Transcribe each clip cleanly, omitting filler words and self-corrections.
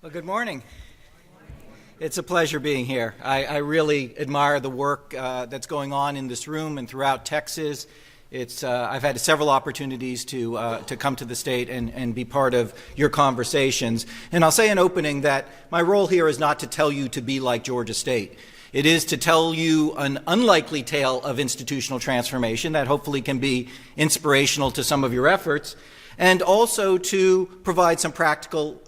Well, good morning. It's a pleasure being here. I really admire the work that's going on in this room and throughout Texas. I've had several opportunities to come to the state and be part of your conversations. And I'll say in opening that my role here is not to tell you to be like Georgia State. It is to tell you an unlikely tale of institutional transformation that hopefully can be inspirational to some of your efforts, and also to provide some practical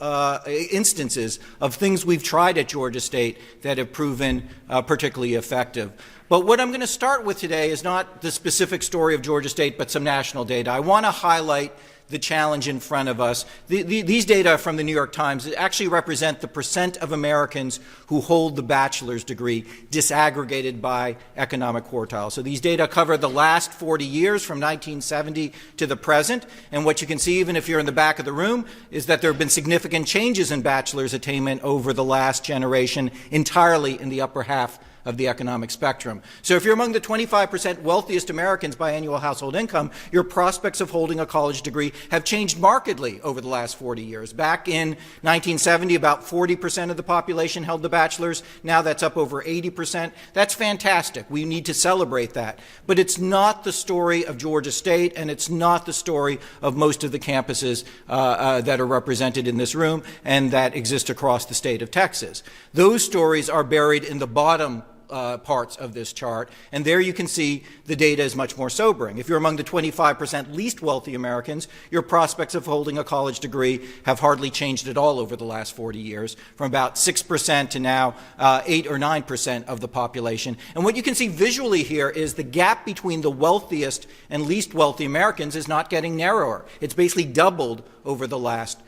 instances of things we've tried at Georgia State that have proven particularly effective. But what I'm going to start with today is not the specific story of Georgia State, but some national data. I want to highlight the challenge in front of us. These data from the New York Times actually represent the percent of Americans who hold the bachelor's degree disaggregated by economic quartile. So these data cover the last 40 years from 1970 to the present. And what you can see, even if you're in the back of the room, is that there have been significant changes in bachelor's attainment over the last generation, entirely in the upper half of the economic spectrum. So if you're among the 25% wealthiest Americans by annual household income, your prospects of holding a college degree have changed markedly over the last 40 years. Back in 1970, about 40% of the population held the bachelor's. Now that's up over 80%. That's fantastic. We need to celebrate that. But it's not the story of Georgia State, and it's not the story of most of the campuses that are represented in this room and that exist across the state of Texas. Those stories are buried in the bottom parts of this chart, and there you can see the data is much more sobering. If you're among the 25% least wealthy Americans, your prospects of holding a college degree have hardly changed at all over the last 40 years, from about 6% to now 8 or 9% of the population. And what you can see visually here is the gap between the wealthiest and least wealthy Americans is not getting narrower. It's basically doubled over the last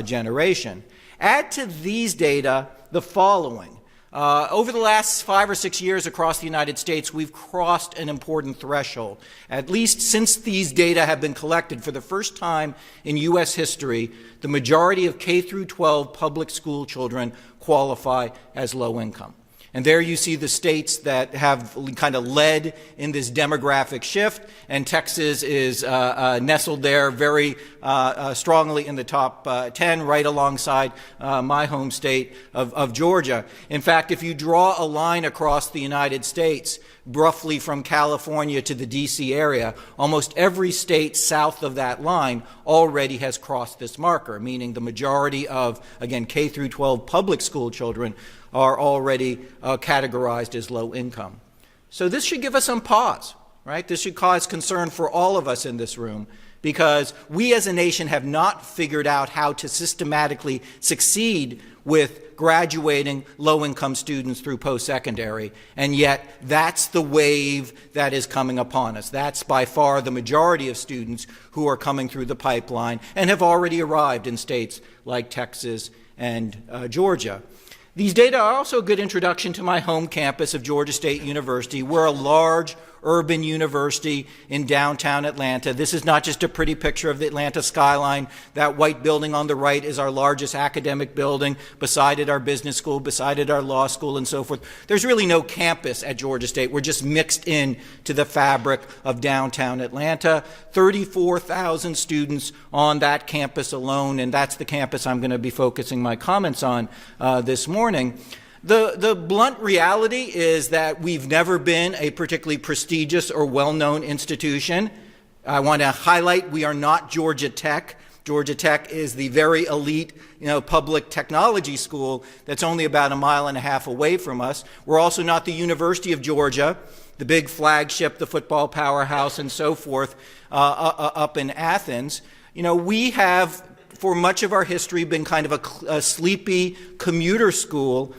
generation. Add to these data the following. Over the last 5 or 6 years across the United States, we've crossed an important threshold. At least since these data have been collected for the first time in U.S. history, the majority of K through 12 public school children qualify as low income. And there you see the states that have kind of led in this demographic shift, and Texas is nestled there very strongly in the top 10, right alongside my home state of Georgia. In fact, if you draw a line across the United States, roughly from California to the D.C. area, almost every state south of that line already has crossed this marker, meaning the majority of, again, K through 12 public school children are already categorized as low income. So this should give us some pause, right? This should cause concern for all of us in this room, because we as a nation have not figured out how to systematically succeed with graduating low-income students through post-secondary, and yet that's the wave that is coming upon us. That's by far the majority of students who are coming through the pipeline and have already arrived in states like Texas and Georgia. These data are also a good introduction to my home campus of Georgia State University. We're a large urban university in downtown Atlanta. This is not just a pretty picture of the Atlanta skyline. That white building on the right is our largest academic building. Beside it, our business school. Beside it, our law school, and so forth. There's really no campus at Georgia State. We're just mixed in to the fabric of downtown Atlanta. 34,000 students on that campus alone, and that's the campus I'm going to be focusing my comments on this morning. The blunt reality is that we've never been a particularly prestigious or well-known institution. I want to highlight we are not Georgia Tech. Georgia Tech is the very elite, public technology school that's only about a mile and a half away from us. We're also not the University of Georgia, the big flagship, the football powerhouse, and so forth, up in Athens. We have, for much of our history, been kind of a sleepy commuter school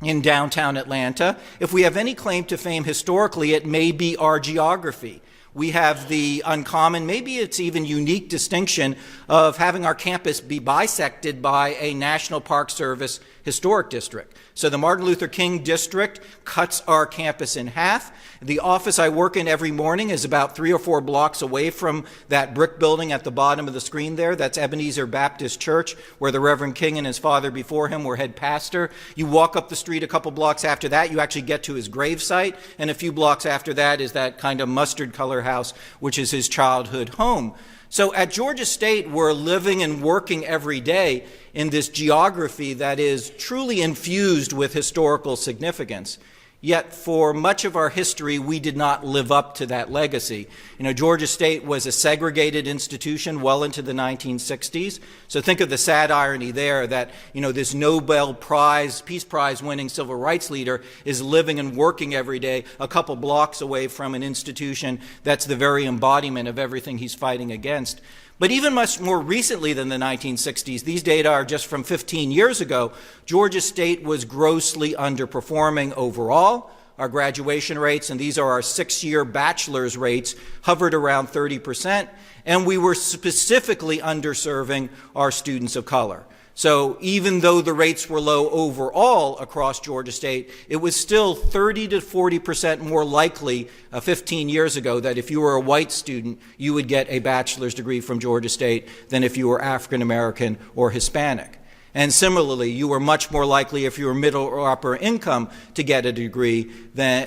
in downtown Atlanta. If we have any claim to fame historically, it may be our geography. We have the uncommon, maybe it's even unique distinction of having our campus be bisected by a National Park Service historic district. So the Martin Luther King district cuts our campus in half. The office I work in every morning is about 3 or 4 blocks away from that brick building at the bottom of the screen there. That's Ebenezer Baptist Church, where the Reverend King and his father before him were head pastor. You walk up the street a couple blocks after that, you actually get to his gravesite, and a few blocks after that is that kind of mustard color House, which is his childhood home. So at Georgia State, we're living and working every day in this geography that is truly infused with historical significance. Yet for much of our history, we did not live up to that legacy. Georgia State was a segregated institution well into the 1960s. So think of the sad irony there that, this Nobel Peace Prize winning civil rights leader is living and working every day a couple blocks away from an institution that's the very embodiment of everything he's fighting against. But even much more recently than the 1960s, these data are just from 15 years ago, Georgia State was grossly underperforming overall. Our graduation rates, and these are our 6-year bachelor's rates, hovered around 30%, and we were specifically underserving our students of color. So even though the rates were low overall across Georgia State, it was still 30 to 40% more likely 15 years ago that if you were a white student, you would get a bachelor's degree from Georgia State than if you were African American or Hispanic. And similarly, you were much more likely if you were middle or upper income to get a degree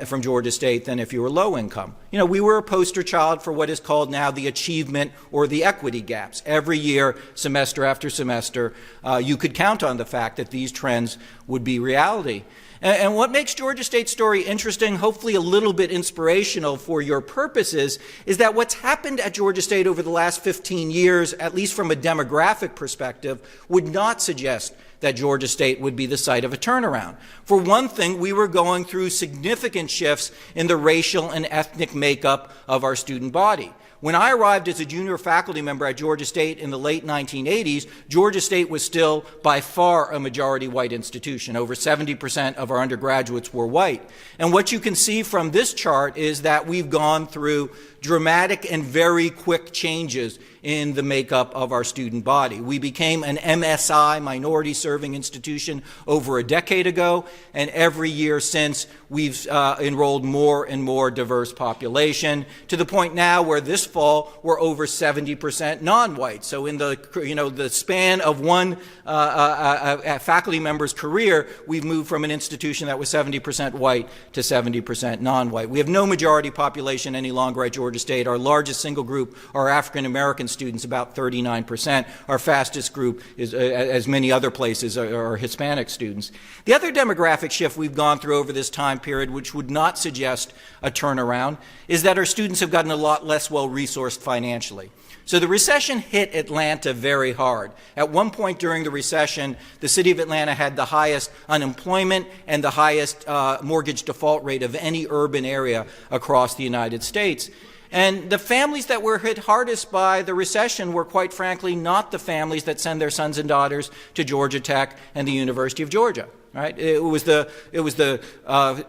from Georgia State than if you were low income. We were a poster child for what is called now the achievement or the equity gaps. Every year, semester after semester, you could count on the fact that these trends would be reality. And what makes Georgia State's story interesting, hopefully a little bit inspirational for your purposes, is that what's happened at Georgia State over the last 15 years, at least from a demographic perspective, would not suggest that Georgia State would be the site of a turnaround. For one thing, we were going through significant shifts in the racial and ethnic makeup of our student body. When I arrived as a junior faculty member at Georgia State in the late 1980s, Georgia State was still by far a majority white institution. Over 70% of our undergraduates were white. And what you can see from this chart is that we've gone through dramatic and very quick changes in the makeup of our student body. We became an MSI, minority serving institution, over a decade ago, and every year since we've enrolled more and more diverse population, to the point now where this fall we're over 70% non-white. So in the span of one faculty member's career, we've moved from an institution that was 70% white to 70% non-white. We have no majority population any longer at Georgia State. Our largest single group are African American students, about 39%. Our fastest group is, as many other places, are Hispanic students. The other demographic shift we've gone through over this time period, which would not suggest a turnaround, is that our students have gotten a lot less well-resourced financially. So the recession hit Atlanta very hard. At one point during the recession, the city of Atlanta had the highest unemployment and the highest mortgage default rate of any urban area across the United States. And the families that were hit hardest by the recession were, quite frankly, not the families that send their sons and daughters to Georgia Tech and the University of Georgia. Right? It was the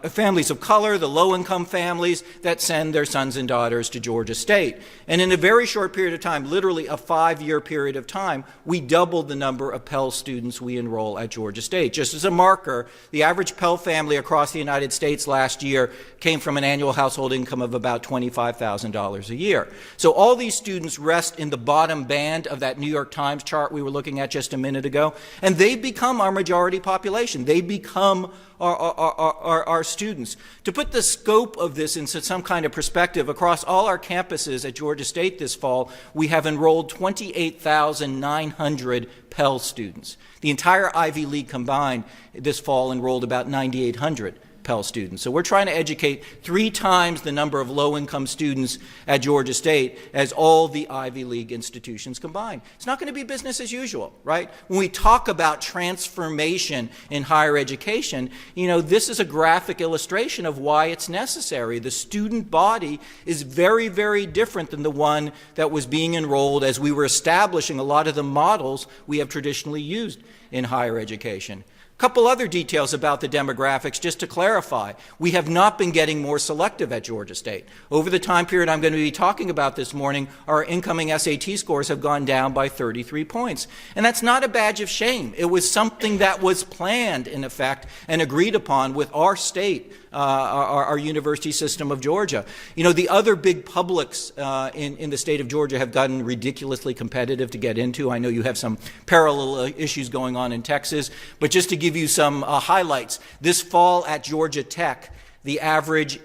families of color, the low-income families that send their sons and daughters to Georgia State. And in a very short period of time, literally a 5-year period of time, we doubled the number of Pell students we enroll at Georgia State. Just as a marker, the average Pell family across the United States last year came from an annual household income of about $25,000 a year. So all these students rest in the bottom band of that New York Times chart we were looking at just a minute ago, and they become our majority population. They become our students. To put the scope of this into some kind of perspective, across all our campuses at Georgia State this fall, we have enrolled 28,900 Pell students. The entire Ivy League combined this fall enrolled about 9,800 Pell students. So we're trying to educate 3 times the number of low-income students at Georgia State as all the Ivy League institutions combined. It's not going to be business as usual, right? When we talk about transformation in higher education, this is a graphic illustration of why it's necessary. The student body is very, very different than the one that was being enrolled as we were establishing a lot of the models we have traditionally used in higher education. A couple other details about the demographics, just to clarify. We have not been getting more selective at Georgia State. Over the time period I'm going to be talking about this morning, our incoming SAT scores have gone down by 33 points. And that's not a badge of shame. It was something that was planned, in effect, and agreed upon with our state, our university system of Georgia. The other big publics in the state of Georgia have gotten ridiculously competitive to get into. I know you have some parallel issues going on in Texas, but just to give you some highlights, this fall at Georgia Tech, the average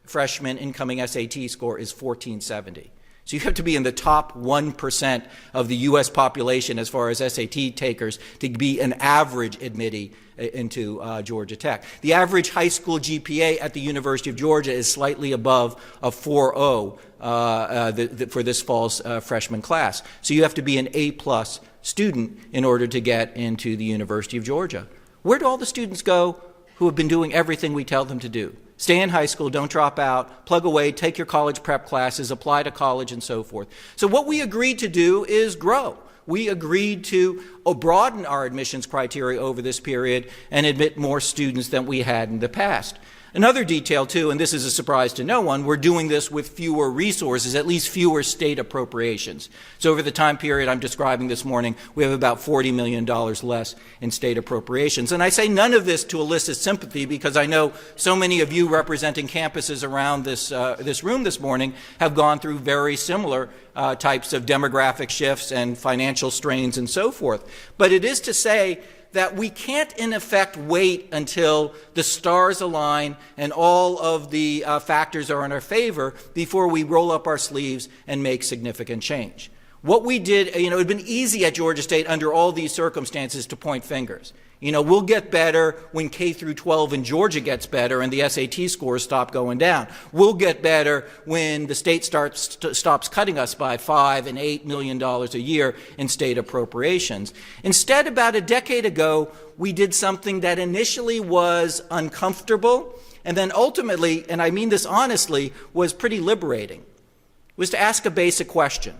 freshman incoming SAT score is 1470. So you have to be in the top 1% of the U.S. population as far as SAT takers to be an average admittee into Georgia Tech. The average high school GPA at the University of Georgia is slightly above a 4.0 for this fall's freshman class. So you have to be an A-plus student in order to get into the University of Georgia. Where do all the students go who have been doing everything we tell them to do? Stay in high school, don't drop out, plug away, take your college prep classes, apply to college, and so forth. So what we agreed to do is grow. We agreed to broaden our admissions criteria over this period and admit more students than we had in the past. Another detail, too, and this is a surprise to no one, we're doing this with fewer resources, at least fewer state appropriations. So over the time period I'm describing this morning, we have about $40 million less in state appropriations. And I say none of this to elicit sympathy because I know so many of you representing campuses around this room this morning have gone through very similar types of demographic shifts and financial strains and so forth. But it is to say that we can't, in effect, wait until the stars align and all of the factors are in our favor before we roll up our sleeves and make significant change. What we did, it had been easy at Georgia State under all these circumstances to point fingers. We'll get better when K through 12 in Georgia gets better and the SAT scores stop going down. We'll get better when the state stops cutting us by $5 and $8 million a year in state appropriations. Instead, about a decade ago, we did something that initially was uncomfortable and then ultimately, and I mean this honestly, was pretty liberating. It was to ask a basic question.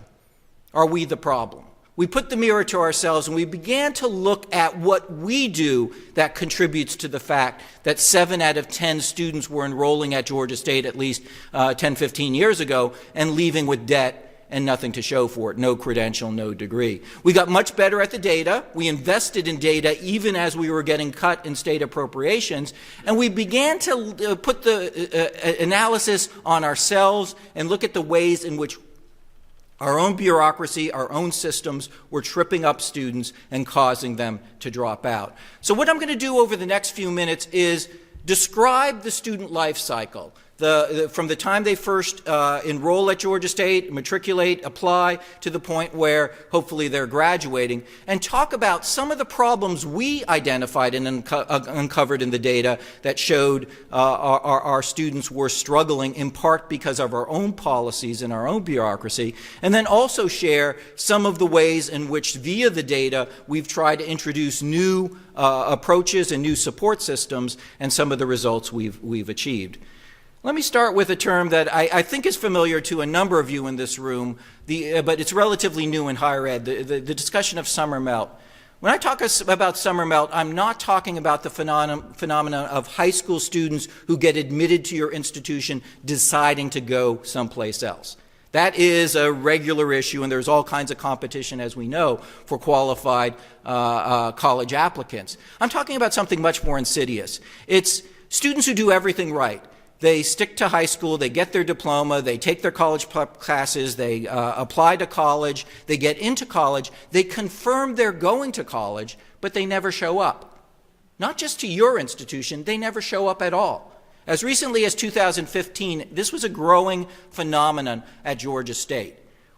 Are we the problem? We put the mirror to ourselves and we began to look at what we do that contributes to the fact that 7 out of 10 students were enrolling at Georgia State at least 10, 15 years ago and leaving with debt and nothing to show for it, no credential, no degree. We got much better at the data. We invested in data even as we were getting cut in state appropriations, and we began to put the analysis on ourselves and look at the ways in which our own bureaucracy, our own systems were tripping up students and causing them to drop out. So what I'm going to do over the next few minutes is describe the student life cycle. From the time they first enroll at Georgia State, matriculate, apply, to the point where hopefully they're graduating, and talk about some of the problems we identified and uncovered in the data that showed our students were struggling in part because of our own policies and our own bureaucracy, and then also share some of the ways in which via the data we've tried to introduce new approaches and new support systems and some of the results we've achieved. Let me start with a term that I think is familiar to a number of you in this room, but it's relatively new in higher ed, the discussion of summer melt. When I talk about summer melt, I'm not talking about the phenomenon of high school students who get admitted to your institution deciding to go someplace else. That is a regular issue, and there's all kinds of competition, as we know, for qualified college applicants. I'm talking about something much more insidious. It's students who do everything right. They stick to high school, they get their diploma, they take their college prep classes, they apply to college, they get into college, they confirm they're going to college, but they never show up. Not just to your institution, they never show up at all. As recently as 2015, this was a growing phenomenon at Georgia State.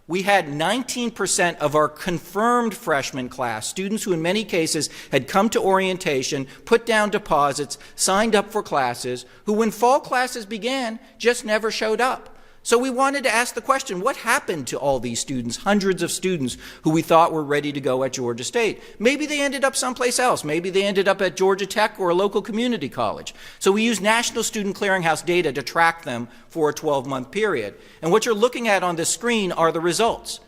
We had 19% of our confirmed freshman class, students who in many cases had come to orientation, put down deposits, signed up for classes, who when fall classes began just never showed up. So we wanted to ask the question, what happened to all these students, hundreds of students who we thought were ready to go at Georgia State? Maybe they ended up someplace else. Maybe they ended up at Georgia Tech or a local community college. So we used National Student Clearinghouse data to track them for a 12-month period. And what you're looking at on this screen are the results.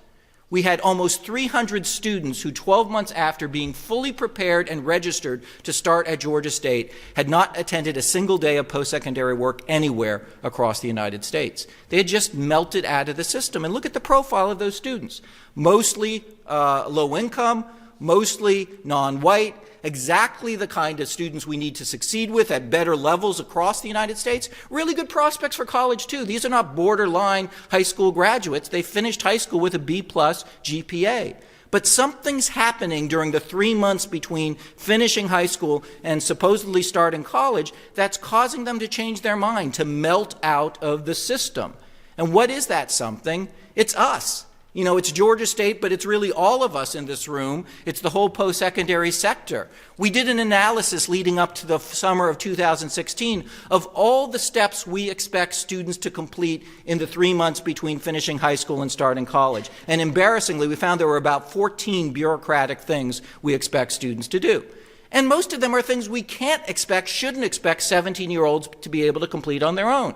We had almost 300 students who 12 months after being fully prepared and registered to start at Georgia State had not attended a single day of post-secondary work anywhere across the United States. They had just melted out of the system. And look at the profile of those students. Mostly low income, mostly non-white, exactly the kind of students we need to succeed with at better levels across the United States. Really good prospects for college, too. These are not borderline high school graduates. They finished high school with a B+ GPA. But something's happening during the 3 months between finishing high school and supposedly starting college that's causing them to change their mind, to melt out of the system. And what is that something? It's us. You know, it's Georgia State, but it's really all of us in this room. It's the whole post-secondary sector. We did an analysis leading up to the summer of 2016 of all the steps we expect students to complete in the 3 months between finishing high school and starting college. And embarrassingly, we found there were about 14 bureaucratic things we expect students to do. And most of them are things we can't expect, shouldn't expect 17-year-olds to be able to complete on their own.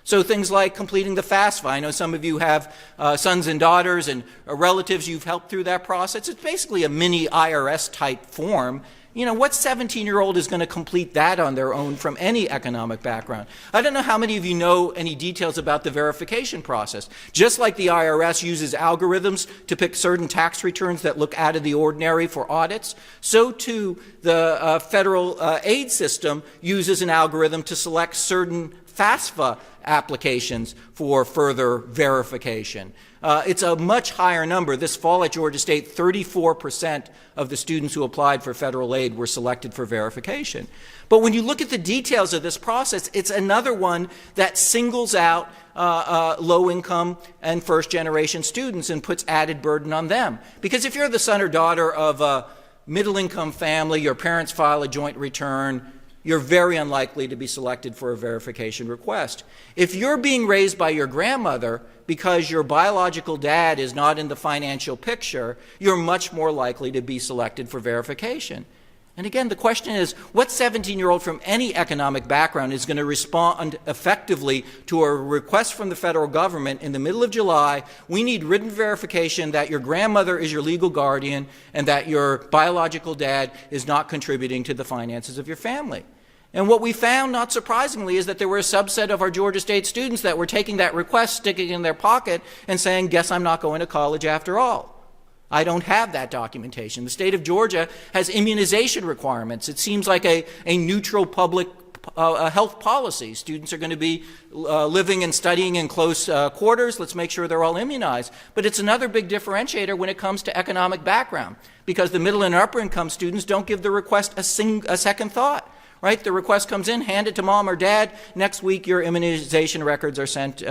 So things like completing the FAFSA. I know some of you have sons and daughters and relatives you've helped through that process. It's basically a mini IRS-type form. You know, what 17-year-old is going to complete that on their own from any economic background? I don't know how many of you know any details about the verification process. Just like the IRS uses algorithms to pick certain tax returns that look out of the ordinary for audits, so too the federal aid system uses an algorithm to select certain FAFSA applications for further verification. It's a much higher number. This fall at Georgia State, 34% of the students who applied for federal aid were selected for verification. But when you look at the details of this process, it's another one that singles out low-income and first-generation students and puts added burden on them. Because if you're the son or daughter of a middle-income family, your parents file a joint return, you're very unlikely to be selected for a verification request. If you're being raised by your grandmother because your biological dad is not in the financial picture, you're much more likely to be selected for verification. And again, the question is, what 17-year-old from any economic background is going to respond effectively to a request from the federal government in the middle of July? We need written verification that your grandmother is your legal guardian and that your biological dad is not contributing to the finances of your family. And what we found, not surprisingly, is that there were a subset of our Georgia State students that were taking that request, sticking it in their pocket, and saying, guess I'm not going to college after all. I don't have that documentation. The state of Georgia has immunization requirements. It seems like a neutral public health policy. Students are going to be living and studying in close quarters. Let's make sure they're all immunized. But it's another big differentiator when it comes to economic background, because the middle and upper income students don't give the request a second thought. Right? The request comes in, hand it to mom or dad. Next week, your immunization records are sent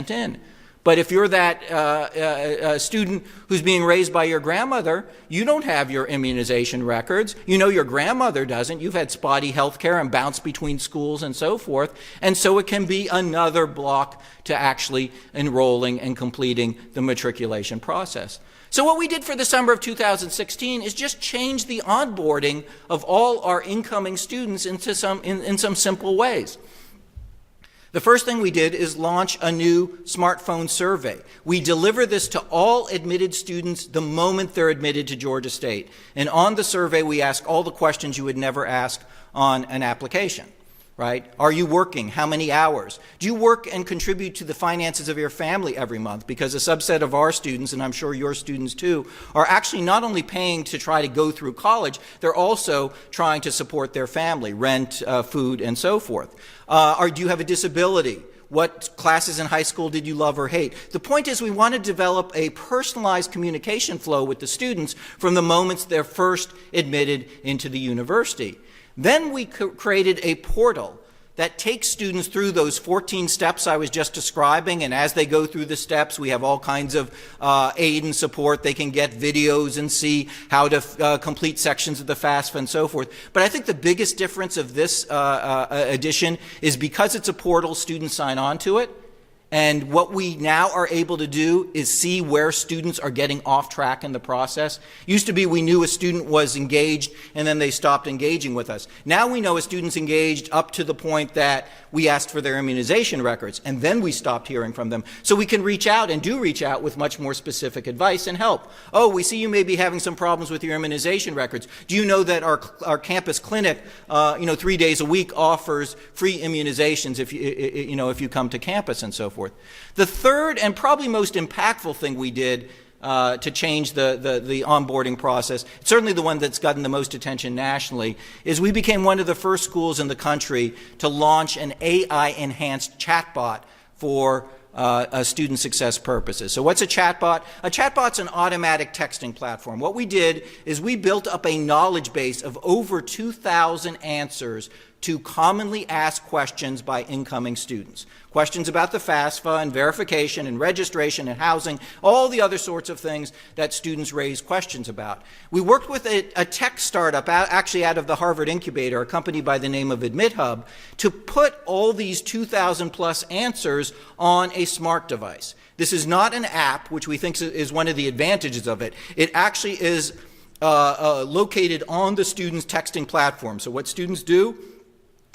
in. But if you're that student who's being raised by your grandmother, you don't have your immunization records. You know your grandmother doesn't. You've had spotty health care and bounce between schools and so forth. And so it can be another block to actually enrolling and completing the matriculation process. So what we did for the summer of 2016 is just change the onboarding of all our incoming students into in some simple ways. The first thing we did is launch a new smartphone survey. We deliver this to all admitted students the moment they're admitted to Georgia State. And on the survey, we ask all the questions you would never ask on an application. Right? Are you working? How many hours? Do you work and contribute to the finances of your family every month? Because a subset of our students, and I'm sure your students too, are actually not only paying to try to go through college, they're also trying to support their family, rent, food, and so forth. Do you have a disability? What classes in high school did you love or hate? The point is we want to develop a personalized communication flow with the students from the moments they're first admitted into the university. Then we created a portal that takes students through those 14 steps I was just describing, and as they go through the steps, we have all kinds of aid and support. They can get videos and see how to complete sections of the FAFSA and so forth. But I think the biggest difference of this edition is because it's a portal, students sign on to it. And what we now are able to do is see where students are getting off track in the process. Used to be we knew a student was engaged and then they stopped engaging with us. Now we know a student's engaged up to the point that we asked for their immunization records and then we stopped hearing from them. So we can reach out and do reach out with much more specific advice and help. Oh, we see you may be having some problems with your immunization records. Do you know that our campus clinic, 3 days a week offers free immunizations if you come to campus and so forth. The third and probably most impactful thing we did to change the onboarding process, certainly the one that's gotten the most attention nationally, is we became one of the first schools in the country to launch an AI-enhanced chatbot for student success purposes. So what's a chatbot? A chatbot's an automatic texting platform. What we did is we built up a knowledge base of over 2,000 answers to commonly asked questions by incoming students. Questions about the FAFSA and verification and registration and housing, all the other sorts of things that students raise questions about. We worked with a tech startup, actually out of the Harvard incubator, a company by the name of AdmitHub, to put all these 2,000 plus answers on a smart device. This is not an app, which we think is one of the advantages of it. It actually is located on the student's texting platform. So what students do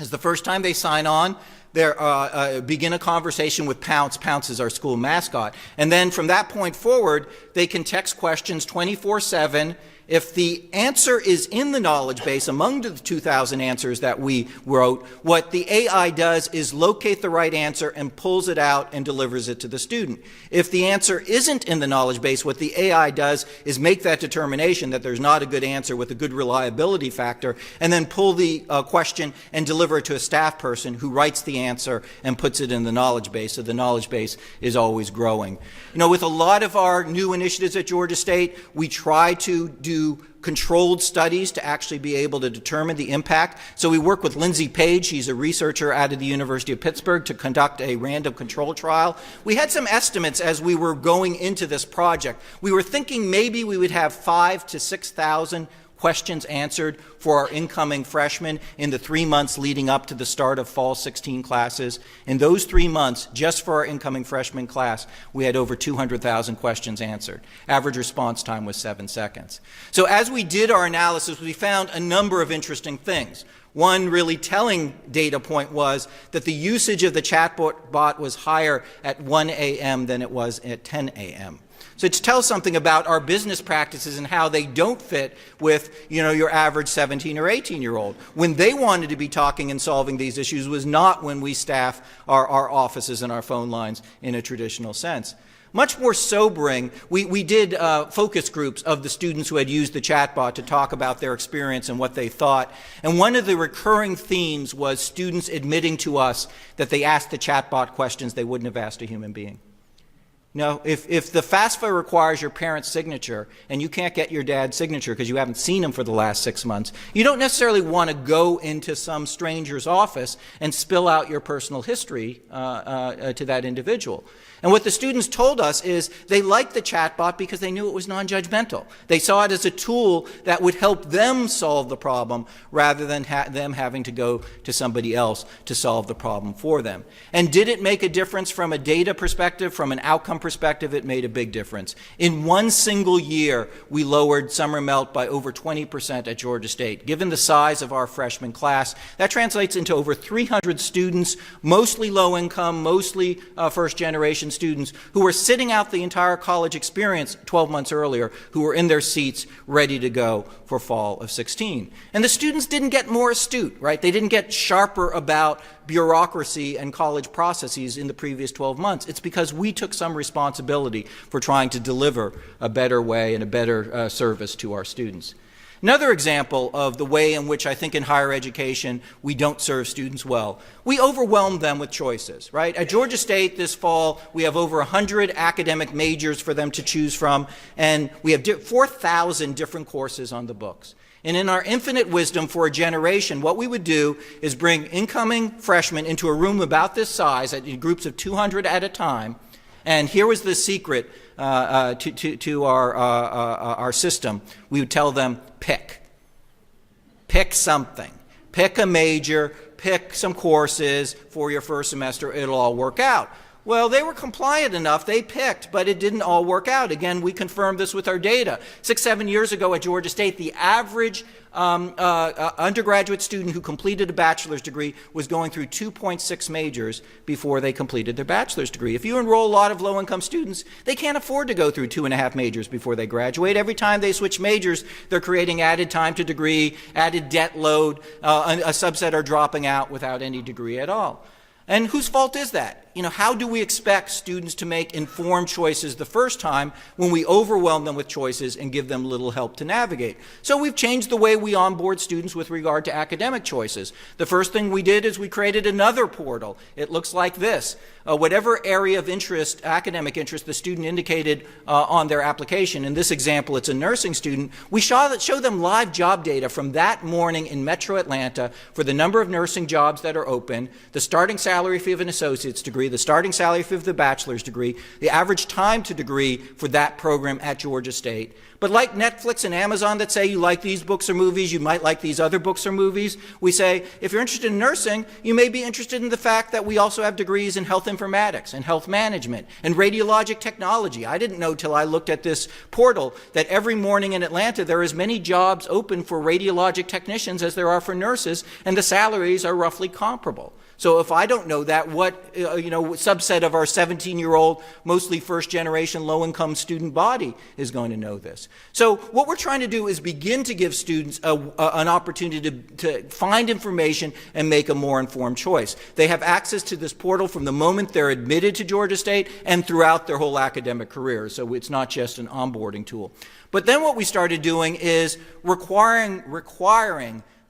is the first time they sign on, they begin a conversation with Pounce. Pounce is our school mascot. And then from that point forward, they can text questions 24/7. If the answer is in the knowledge base among the 2,000 answers that we wrote, what the AI does is locate the right answer and pulls it out and delivers it to the student. If the answer isn't in the knowledge base, what the AI does is make that determination that there's not a good answer with a good reliability factor, and then pull the question and deliver it to a staff person who writes the answer and puts it in the knowledge base. So the knowledge base is always growing. You know, with a lot of our new initiatives at Georgia State, we try to do controlled studies to actually be able to determine the impact. So we work with Lindsay Page, she's a researcher out of the University of Pittsburgh, to conduct a random control trial. We had some estimates as we were going into this project. We were thinking maybe we would have 5,000 to 6,000 questions answered for our incoming freshmen in the 3 months leading up to the start of fall 16 classes. In those 3 months, just for our incoming freshman class, we had over 200,000 questions answered. Average response time was 7 seconds. So as we did our analysis, we found a number of interesting things. One really telling data point was that the usage of the chatbot was higher at 1 a.m. than it was at 10 a.m. So it tells something about our business practices and how they don't fit with, your average 17 or 18-year-old. When they wanted to be talking and solving these issues was not when we staff our offices and our phone lines in a traditional sense. Much more sobering, we did focus groups of the students who had used the chatbot to talk about their experience and what they thought. And one of the recurring themes was students admitting to us that they asked the chatbot questions they wouldn't have asked a human being. No, if the FAFSA requires your parent's signature and you can't get your dad's signature because you haven't seen him for the last 6 months, you don't necessarily want to go into some stranger's office and spill out your personal history to that individual. And what the students told us is they liked the chatbot because they knew it was non-judgmental. They saw it as a tool that would help them solve the problem rather than them having to go to somebody else to solve the problem for them. And did it make a difference from a data perspective, from an outcome perspective? It made a big difference. In one single year, we lowered summer melt by over 20% at Georgia State. Given the size of our freshman class, that translates into over 300 students, mostly low income, mostly first generation students who were sitting out the entire college experience 12 months earlier, who were in their seats ready to go for fall of 16. And the students didn't get more astute, right? They didn't get sharper about bureaucracy and college processes in the previous 12 months. It's because we took some responsibility for trying to deliver a better way and a better service to our students. Another example of the way in which I think in higher education we don't serve students well. We overwhelm them with choices, right? At Georgia State this fall, we have over 100 academic majors for them to choose from, and we have 4,000 different courses on the books. And in our infinite wisdom for a generation, what we would do is bring incoming freshmen into a room about this size, in groups of 200 at a time. And here was the secret to our system. We would tell them, pick something. Pick a major, pick some courses for your first semester. It'll all work out. Well, they were compliant enough. They picked, but it didn't all work out. Again, we confirmed this with our data. 6-7 years ago at Georgia State, the average undergraduate student who completed a bachelor's degree was going through 2.6 majors before they completed their bachelor's degree. If you enroll a lot of low-income students, they can't afford to go through 2.5 majors before they graduate. Every time they switch majors, they're creating added time to degree, added debt load, a subset are dropping out without any degree at all. And whose fault is that? how do we expect students to make informed choices the first time when we overwhelm them with choices and give them little help to navigate? So we've changed the way we onboard students with regard to academic choices. The first thing we did is we created another portal. It looks like this. Whatever area of interest, academic interest, the student indicated on their application, in this example it's a nursing student, we show them live job data from that morning in Metro Atlanta for the number of nursing jobs that are open, the starting salary fee of an associate's degree, the starting salary fee of the bachelor's degree, the average time to degree for that program at Georgia State. But like Netflix and Amazon that say you like these books or movies, you might like these other books or movies, we say if you're interested in nursing, you may be interested in the fact that we also have degrees in health informatics and health management and radiologic technology. I didn't know till I looked at this portal that every morning in Atlanta there are as many jobs open for radiologic technicians as there are for nurses, and the salaries are roughly comparable. So if I don't know that, what subset of our 17-year-old, mostly first-generation, low-income student body is going to know this? So what we're trying to do is begin to give students an opportunity to find information and make a more informed choice. They have access to this portal from the moment they're admitted to Georgia State and throughout their whole academic career. So it's not just an onboarding tool. But then what we started doing is requiring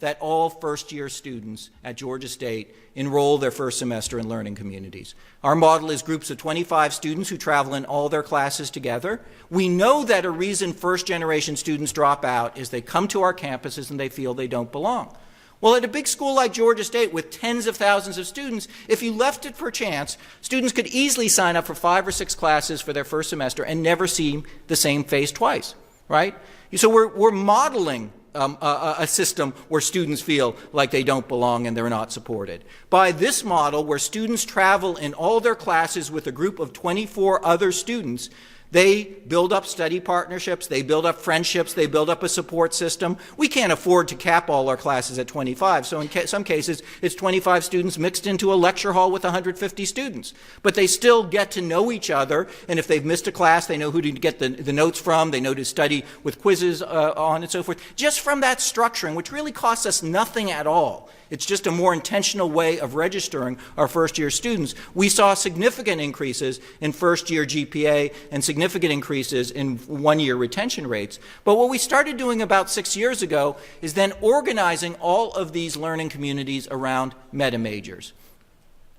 that all first-year students at Georgia State enroll their first semester in learning communities. Our model is groups of 25 students who travel in all their classes together. We know that a reason first-generation students drop out is they come to our campuses and they feel they don't belong. Well, at a big school like Georgia State with tens of thousands of students, if you left it for chance, students could easily sign up for 5 or 6 classes for their first semester and never see the same face twice, right? So we're modeling a system where students feel like they don't belong and they're not supported. By this model, where students travel in all their classes with a group of 24 other students, they build up study partnerships, they build up friendships, they build up a support system. We can't afford to cap all our classes at 25, so in some cases it's 25 students mixed into a lecture hall with 150 students. But they still get to know each other, and if they've missed a class, they know who to get the notes from, they know to study with quizzes on and so forth. Just from that structuring, which really costs us nothing at all, it's just a more intentional way of registering our first-year students, we saw significant increases in first-year GPA and significant increases in one-year retention rates. But what we started doing about 6 years ago is then organizing all of these learning communities around meta majors.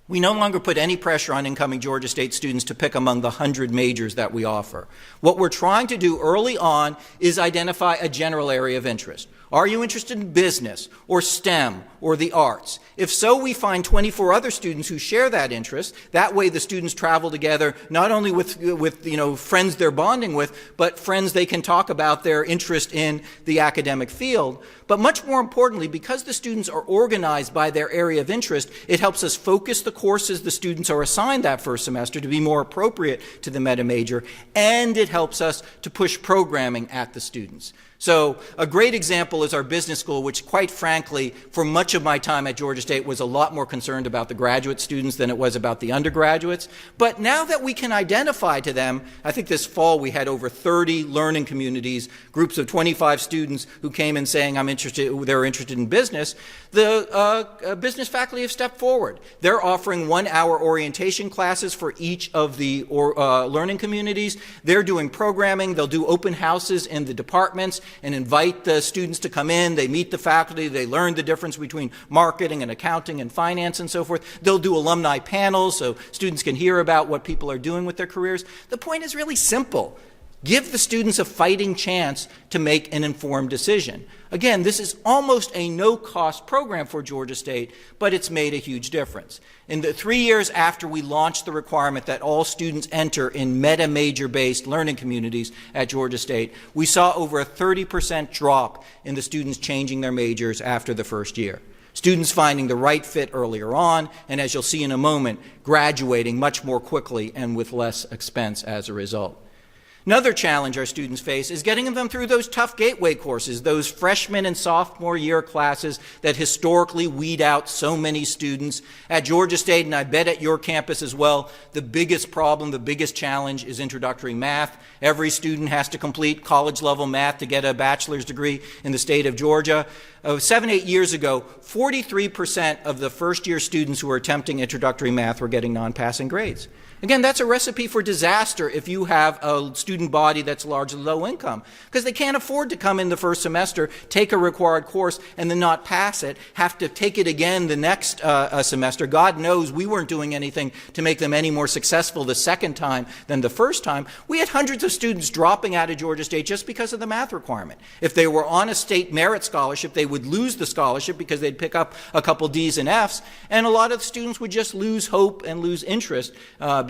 We no longer put any pressure on incoming Georgia State students to pick among the 100 majors that we offer. What we're trying to do early on is identify a general area of interest. Are you interested in business or STEM or the arts? If so, we find 24 other students who share that interest. That way the students travel together not only with friends they're bonding with, but friends they can talk about their interest in the academic field. But much more importantly, because the students are organized by their area of interest, it helps us focus the courses the students are assigned that first semester to be more appropriate to the meta major, and it helps us to push programming at the students. So a great example is our business school, which quite frankly, for much of my time at Georgia State, was a lot more concerned about the graduate students than it was about the undergraduates. But now that we can identify to them, I think this fall we had over 30 learning communities, groups of 25 students who came in saying they're interested in business. The business faculty have stepped forward. They're offering 1-hour orientation classes for each of the learning communities. They're doing programming. They'll do open houses in the departments and invite the students to come in. They meet the faculty. They learn the difference between marketing and accounting and finance and so forth. They'll do alumni panels so students can hear about what people are doing with their careers. The point is really simple. Give the students a fighting chance to make an informed decision. Again, this is almost a no-cost program for Georgia State, but it's made a huge difference. In the 3 years after we launched the requirement that all students enter in meta-major-based learning communities at Georgia State, we saw over a 30% drop in the students changing their majors after the first year. Students finding the right fit earlier on, and as you'll see in a moment, graduating much more quickly and with less expense as a result. Another challenge our students face is getting them through those tough gateway courses, those freshman and sophomore year classes that historically weed out so many students. At Georgia State, and I bet at your campus as well, the biggest problem, the biggest challenge is introductory math. Every student has to complete college-level math to get a bachelor's degree in the state of Georgia. 7, 8 years ago, 43% of the first-year students who were attempting introductory math were getting non-passing grades. Again, that's a recipe for disaster if you have a student body that's largely low income, because they can't afford to come in the first semester, take a required course, and then not pass it, have to take it again the next semester. God knows we weren't doing anything to make them any more successful the second time than the first time. We had hundreds of students dropping out of Georgia State just because of the math requirement. If they were on a state merit scholarship, they would lose the scholarship because they'd pick up a couple D's and F's, and a lot of the students would just lose hope and lose interest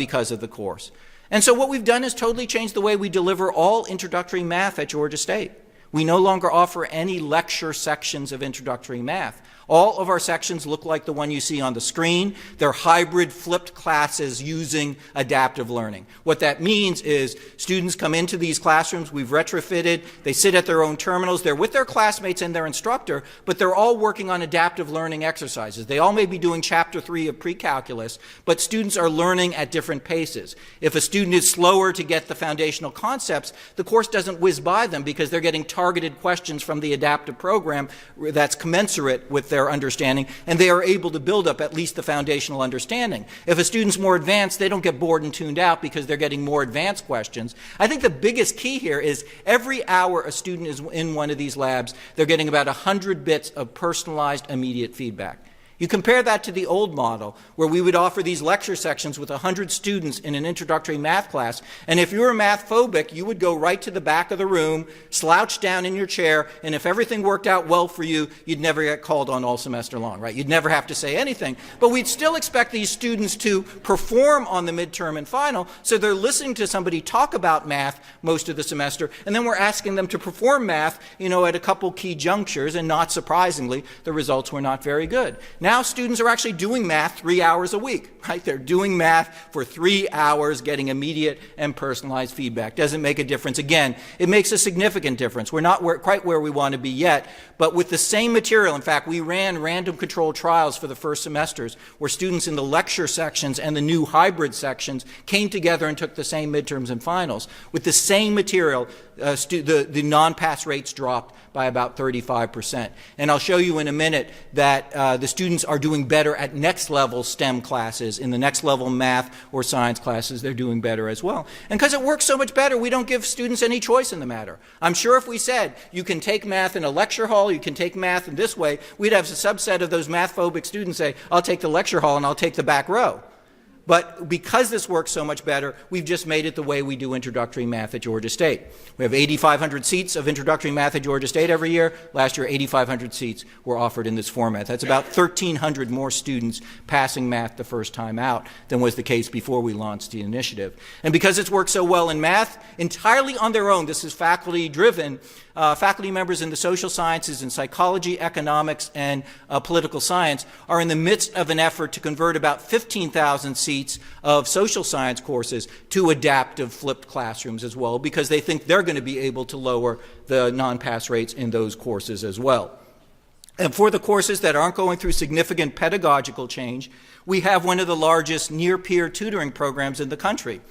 because of the course. And so what we've done is totally changed the way we deliver all introductory math at Georgia State. We no longer offer any lecture sections of introductory math. All of our sections look like the one you see on the screen. They're hybrid flipped classes using adaptive learning. What that means is students come into these classrooms, we've retrofitted, they sit at their own terminals, they're with their classmates and their instructor, but they're all working on adaptive learning exercises. They all may be doing chapter 3 of pre-calculus, but students are learning at different paces. If a student is slower to get the foundational concepts, the course doesn't whiz by them because they're getting targeted questions from the adaptive program that's commensurate with their understanding, and they are able to build up at least the foundational understanding. If a student's more advanced, they don't get bored and tuned out because they're getting more advanced questions. I think the biggest key here is every hour a student is in one of these labs, they're getting about 100 bits of personalized immediate feedback. You compare that to the old model, where we would offer these lecture sections with 100 students in an introductory math class, and if you were math phobic, you would go right to the back of the room, slouch down in your chair, and if everything worked out well for you, you'd never get called on all semester long, right? You'd never have to say anything. But we'd still expect these students to perform on the midterm and final, so they're listening to somebody talk about math most of the semester, and then we're asking them to perform math, at a couple key junctures, and not surprisingly, the results were not very good. Now students are actually doing math 3 hours a week, right? They're doing math for 3 hours, getting immediate and personalized feedback. Doesn't make a difference. Again, it makes a significant difference. We're not quite where we want to be yet, but with the same material, in fact, we ran random controlled trials for the first semesters where students in the lecture sections and the new hybrid sections came together and took the same midterms and finals. With the same material, the non-pass rates dropped by about 35%. And I'll show you in a minute that the students are doing better at next level STEM classes. In the next level math or science classes, they're doing better as well. And because it works so much better, we don't give students any choice in the matter. I'm sure if we said you can take math in a lecture hall, you can take math in this way, we'd have a subset of those math-phobic students say, I'll take the lecture hall and I'll take the back row. But because this works so much better, we've just made it the way we do introductory math at Georgia State. We have 8,500 seats of introductory math at Georgia State every year. Last year, 8,500 seats were offered in this format. That's about 1,300 more students passing math the first time out than was the case before we launched the initiative. And because it's worked so well in math, entirely on their own, this is faculty-driven, faculty members in the social sciences and psychology, economics, and political science are in the midst of an effort to convert about 15,000 seats of social science courses to adaptive flipped classrooms as well, because they think they're going to be able to lower the non-pass rates in those courses as well. And for the courses that aren't going through significant pedagogical change, we have one of the largest near-peer tutoring programs in the country.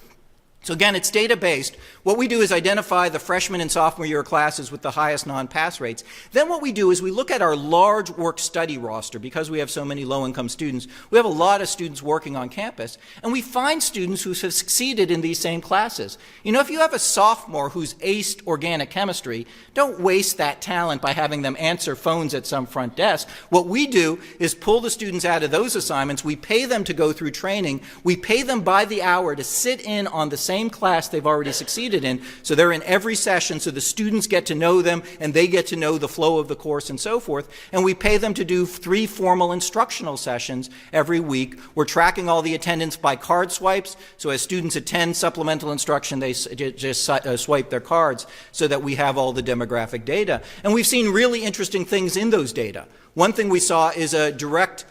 So again, it's data-based. What we do is identify the freshman and sophomore year classes with the highest non-pass rates. Then what we do is we look at our large work-study roster. Because we have so many low-income students, we have a lot of students working on campus, and we find students who have succeeded in these same classes. If you have a sophomore who's aced organic chemistry, don't waste that talent by having them answer phones at some front desk. What we do is pull the students out of those assignments. We pay them to go through training. We pay them by the hour to sit in on the same class they've already succeeded in, so they're in every session, so the students get to know them and they get to know the flow of the course and so forth, and we pay them to do 3 formal instructional sessions every week. We're tracking all the attendance by card swipes, so as students attend supplemental instruction, they just swipe their cards so that we have all the demographic data. And we've seen really interesting things in those data. One thing we saw is a direct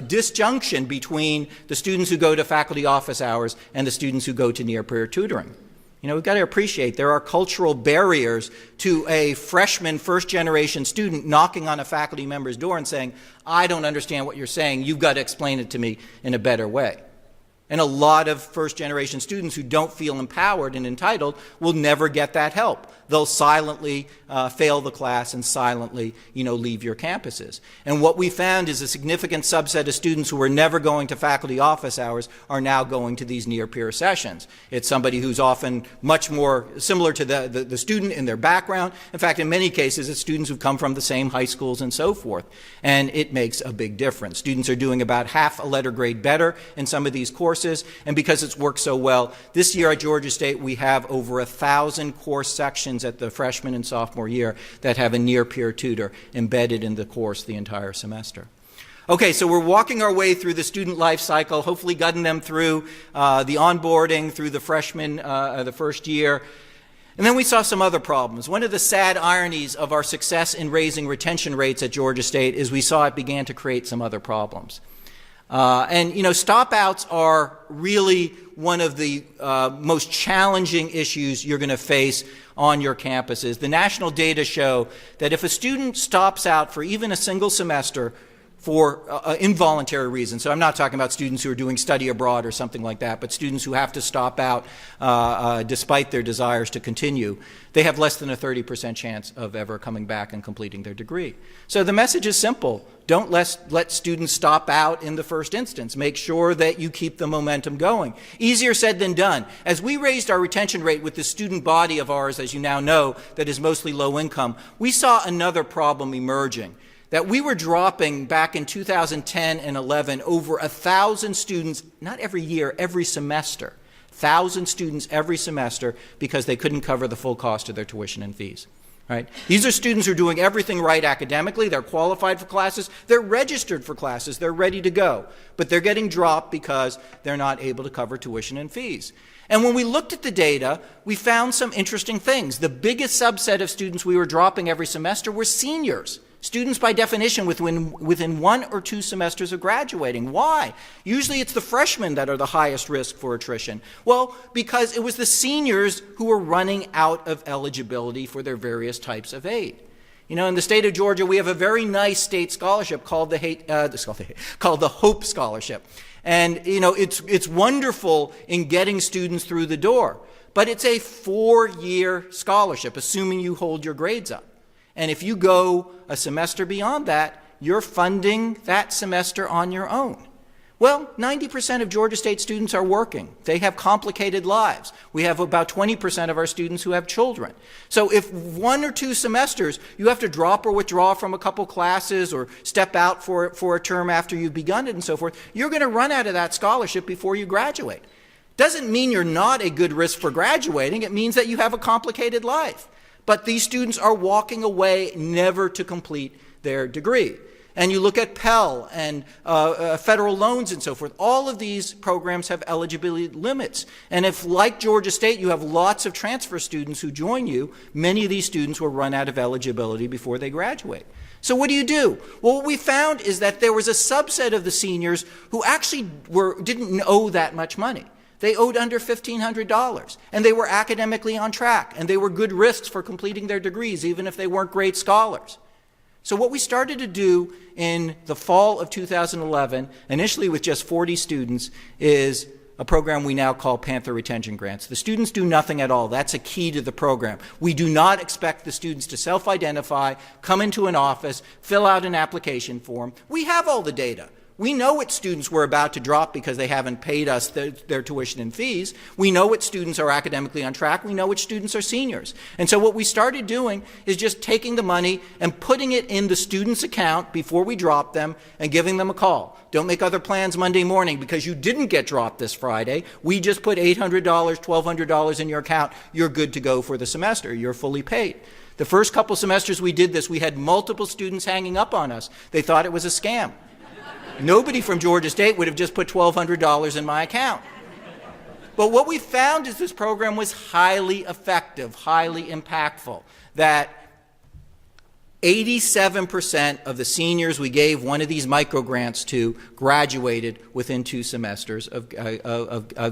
disjunction between the students who go to faculty office hours and the students who go to near-peer tutoring. We've got to appreciate there are cultural barriers to a freshman, first-generation student knocking on a faculty member's door and saying, I don't understand what you're saying. You've got to explain it to me in a better way. And a lot of first-generation students who don't feel empowered and entitled will never get that help. They'll silently fail the class and silently, leave your campuses. And what we found is a significant subset of students who were never going to faculty office hours are now going to these near-peer sessions. It's somebody who's often much more similar to the student in their background. In fact, in many cases, it's students who've come from the same high schools and so forth. And it makes a big difference. Students are doing about half a letter grade better in some of these courses. And because it's worked so well, this year at Georgia State, we have over 1,000 course sections at the freshman and sophomore year that have a near-peer tutor embedded in the course the entire semester. Okay, so we're walking our way through the student life cycle, hopefully getting them through the onboarding, through the freshman, the first year. And then we saw some other problems. One of the sad ironies of our success in raising retention rates at Georgia State is we saw it began to create some other problems. Stop-outs are really one of the most challenging issues you're going to face on your campuses. The national data show that if a student stops out for even a single semester for involuntary reasons, so I'm not talking about students who are doing study abroad or something like that, but students who have to stop out despite their desires to continue, they have less than a 30% chance of ever coming back and completing their degree. So the message is simple. Don't let students stop out in the first instance. Make sure that you keep the momentum going. Easier said than done. As we raised our retention rate with the student body of ours, as you now know, that is mostly low income, we saw another problem emerging. That we were dropping back in 2010 and 11 over 1,000 students, not every year, every semester. 1,000 students every semester because they couldn't cover the full cost of their tuition and fees. Right? These are students who are doing everything right academically. They're qualified for classes. They're registered for classes. They're ready to go. But they're getting dropped because they're not able to cover tuition and fees. And when we looked at the data, we found some interesting things. The biggest subset of students we were dropping every semester were seniors. Students, by definition, within 1 or 2 semesters of graduating. Why? Usually it's the freshmen that are the highest risk for attrition. Well, because it was the seniors who were running out of eligibility for their various types of aid. In the state of Georgia, we have a very nice state scholarship called the Hope Scholarship. And, it's wonderful in getting students through the door. But it's a 4-year scholarship, assuming you hold your grades up. And if you go a semester beyond that, you're funding that semester on your own. Well, 90% of Georgia State students are working. They have complicated lives. We have about 20% of our students who have children. So if 1 or 2 semesters you have to drop or withdraw from a couple classes or step out for a term after you've begun it and so forth, you're going to run out of that scholarship before you graduate. Doesn't mean you're not a good risk for graduating. It means that you have a complicated life. But these students are walking away never to complete their degree. And you look at Pell and federal loans and so forth. All of these programs have eligibility limits. And if, like Georgia State, you have lots of transfer students who join you, many of these students will run out of eligibility before they graduate. So what do you do? Well, what we found is that there was a subset of the seniors who actually didn't owe that much money. They owed under $1,500, and they were academically on track, and they were good risks for completing their degrees, even if they weren't great scholars. So what we started to do in the fall of 2011, initially with just 40 students, is a program we now call Panther Retention Grants. The students do nothing at all. That's a key to the program. We do not expect the students to self-identify, come into an office, fill out an application form. We have all the data. We know what students we're about to drop because they haven't paid us their tuition and fees. We know what students are academically on track. We know which students are seniors. And so what we started doing is just taking the money and putting it in the student's account before we drop them and giving them a call. Don't make other plans Monday morning because you didn't get dropped this Friday. We just put $800, $1,200 in your account. You're good to go for the semester. You're fully paid. The first couple semesters we did this, we had multiple students hanging up on us. They thought it was a scam. Nobody from Georgia State would have just put $1,200 in my account. But what we found is this program was highly effective, highly impactful, that 87% of the seniors we gave one of these microgrants to graduated within 2 semesters of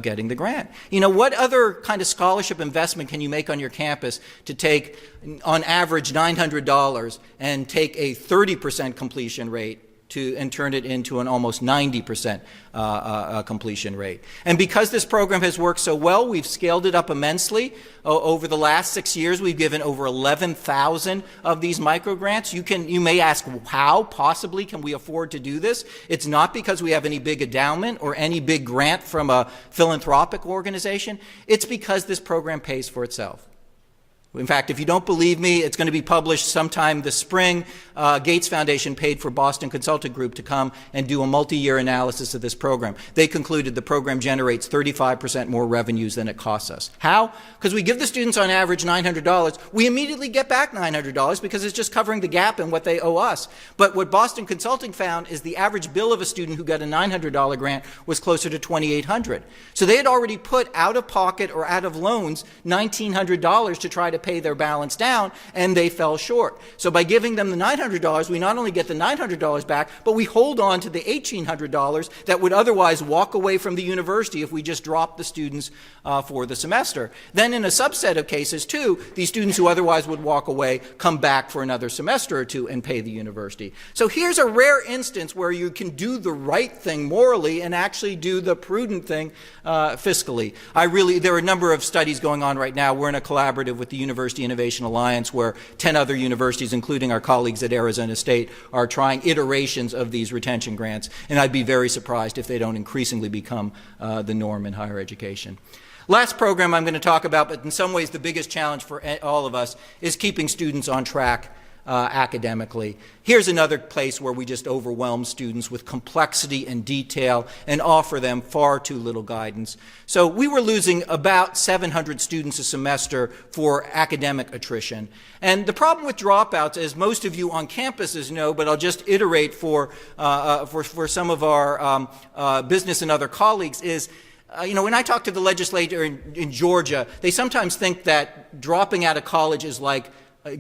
getting the grant. You know, what other kind of scholarship investment can you make on your campus to take, on average, $900 and take a 30% completion rate and turn it into an almost 90% completion rate? And because this program has worked so well, we've scaled it up immensely. Over the last 6 years, we've given over 11,000 of these microgrants. You may ask, how possibly can we afford to do this? It's not because we have any big endowment or any big grant from a philanthropic organization. It's because this program pays for itself. In fact, if you don't believe me, it's going to be published sometime this spring. Gates Foundation paid for Boston Consulting Group to come and do a multi-year analysis of this program. They concluded the program generates 35% more revenues than it costs us. How? Because we give the students on average $900. We immediately get back $900 because it's just covering the gap in what they owe us. But what Boston Consulting found is the average bill of a student who got a $900 grant was closer to $2,800. So they had already put out of pocket or out of loans $1,900 to try to pay their balance down, and they fell short. So by giving them the $900, we not only get the $900 back, but we hold on to the $1,800 that would otherwise walk away from the university if we just dropped the students for the semester. Then in a subset of cases, too, these students who otherwise would walk away come back for another semester or two and pay the university. So here's a rare instance where you can do the right thing morally and actually do the prudent thing fiscally. There are a number of studies going on right now. We're in a collaborative with the University Innovation Alliance where 10 other universities, including our colleagues at Arizona State, are trying iterations of these retention grants, and I'd be very surprised if they don't increasingly become the norm in higher education. Last program I'm going to talk about, but in some ways the biggest challenge for all of us, is keeping students on track academically. Here's another place where we just overwhelm students with complexity and detail and offer them far too little guidance. So we were losing about 700 students a semester for academic attrition. And the problem with dropouts, as most of you on campuses know, but I'll just iterate for some of our business and other colleagues, is when I talk to the legislator in Georgia, they sometimes think that dropping out of college is like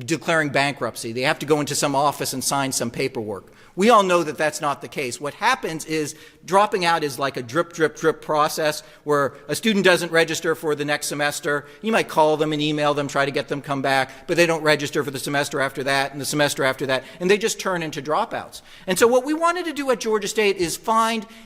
declaring bankruptcy. They have to go into some office and sign some paperwork. We all know that that's not the case. What happens is dropping out is like a drip, drip, drip process where a student doesn't register for the next semester. You might call them and email them, try to get them come back, but they don't register for the semester after that and the semester after that, and they just turn into dropouts. And so what we wanted to do at Georgia State is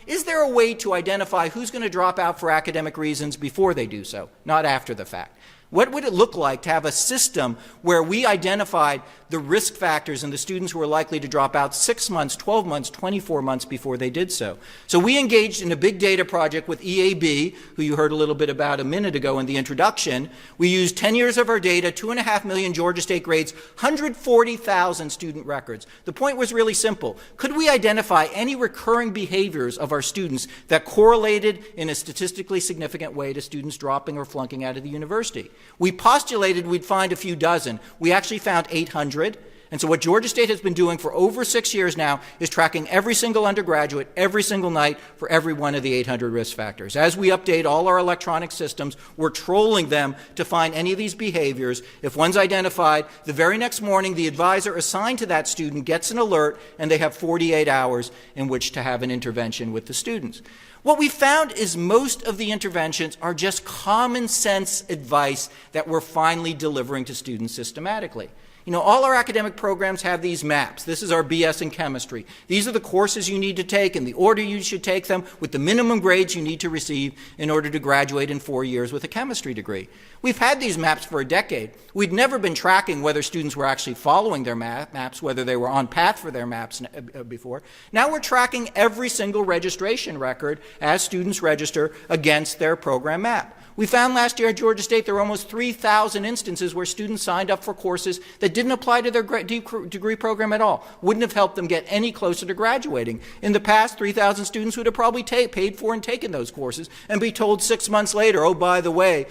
is there a way to identify who's going to drop out for academic reasons before they do so, not after the fact? What would it look like to have a system where we identified the risk factors in the students who were likely to drop out 6 months, 12 months, 24 months before they did so? So we engaged in a big data project with EAB, who you heard a little bit about a minute ago in the introduction. We used 10 years of our data, 2.5 million Georgia State grades, 140,000 student records. The point was really simple. Could we identify any recurring behaviors of our students that correlated in a statistically significant way to students dropping or flunking out of the university? We postulated we'd find a few dozen. We actually found 800. And so what Georgia State has been doing for over 6 years now is tracking every single undergraduate every single night for every one of the 800 risk factors. As we update all our electronic systems, we're trolling them to find any of these behaviors. If one's identified, the very next morning, the advisor assigned to that student gets an alert, and they have 48 hours in which to have an intervention with the students. What we found is most of the interventions are just common sense advice that we're finally delivering to students systematically. All our academic programs have these maps. This is our BS in chemistry. These are the courses you need to take and the order you should take them with the minimum grades you need to receive in order to graduate in 4 years with a chemistry degree. We've had these maps for a decade. We'd never been tracking whether students were actually following their maps, whether they were on path for their maps before. Now we're tracking every single registration record as students register against their program map. We found last year at Georgia State there were almost 3,000 instances where students signed up for courses that didn't apply to their degree program at all, wouldn't have helped them get any closer to graduating. In the past, 3,000 students would have probably paid for and taken those courses and be told 6 months later, oh, by the way,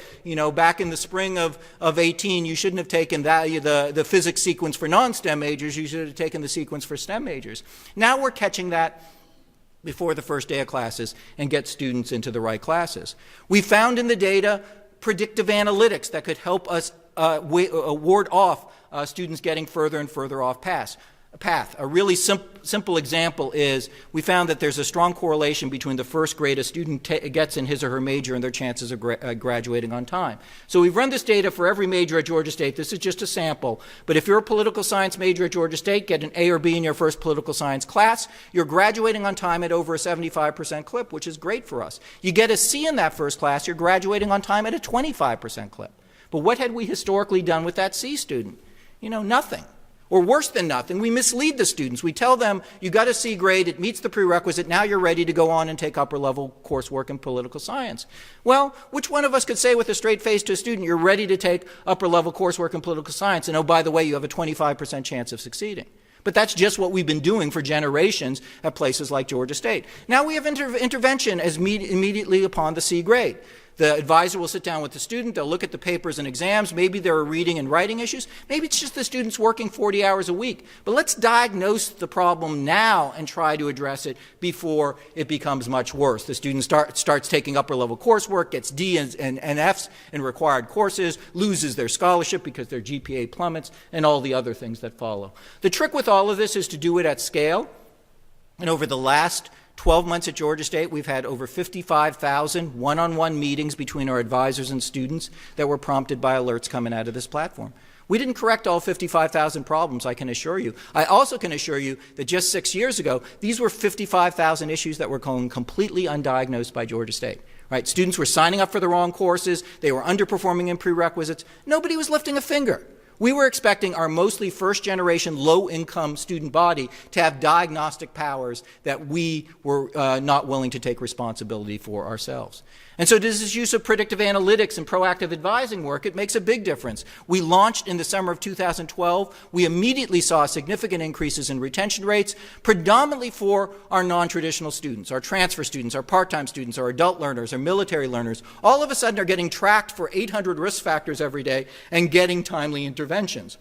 back in the spring of 18, you shouldn't have taken the physics sequence for non-STEM majors, you should have taken the sequence for STEM majors. Now we're catching that before the first day of classes and get students into the right classes. We found in the data predictive analytics that could help us ward off students getting further and further off path. A really simple example is we found that there's a strong correlation between the first grade a student gets in his or her major and their chances of graduating on time. So we've run this data for every major at Georgia State. This is just a sample. But if you're a political science major at Georgia State, get an A or B in your first political science class, you're graduating on time at over a 75% clip, which is great for us. You get a C in that first class, you're graduating on time at a 25% clip. But what had we historically done with that C student? Nothing. Or worse than nothing, we mislead the students. We tell them, you got a C grade, it meets the prerequisite, now you're ready to go on and take upper level coursework in political science. Well, which one of us could say with a straight face to a student, you're ready to take upper level coursework in political science, and oh, by the way, you have a 25% chance of succeeding? But that's just what we've been doing for generations at places like Georgia State. Now we have intervention as immediately upon the C grade. The advisor will sit down with the student, they'll look at the papers and exams, maybe there are reading and writing issues, maybe it's just the student's working 40 hours a week. But let's diagnose the problem now and try to address it before it becomes much worse. The student starts taking upper level coursework, gets D and Fs in required courses, loses their scholarship because their GPA plummets, and all the other things that follow. The trick with all of this is to do it at scale. And over the last 12 months at Georgia State, we've had over 55,000 one-on-one meetings between our advisors and students that were prompted by alerts coming out of this platform. We didn't correct all 55,000 problems, I can assure you. I also can assure you that just 6 years ago, these were 55,000 issues that were going completely undiagnosed by Georgia State. Right? Students were signing up for the wrong courses, they were underperforming in prerequisites, nobody was lifting a finger. We were expecting our mostly first-generation, low-income student body to have diagnostic powers that we were not willing to take responsibility for ourselves. And so does this use of predictive analytics and proactive advising work? It makes a big difference. We launched in the summer of 2012. We immediately saw significant increases in retention rates, predominantly for our non-traditional students, our transfer students, our part-time students, our adult learners, our military learners. All of a sudden are getting tracked for 800 risk factors every day and getting timely interventions.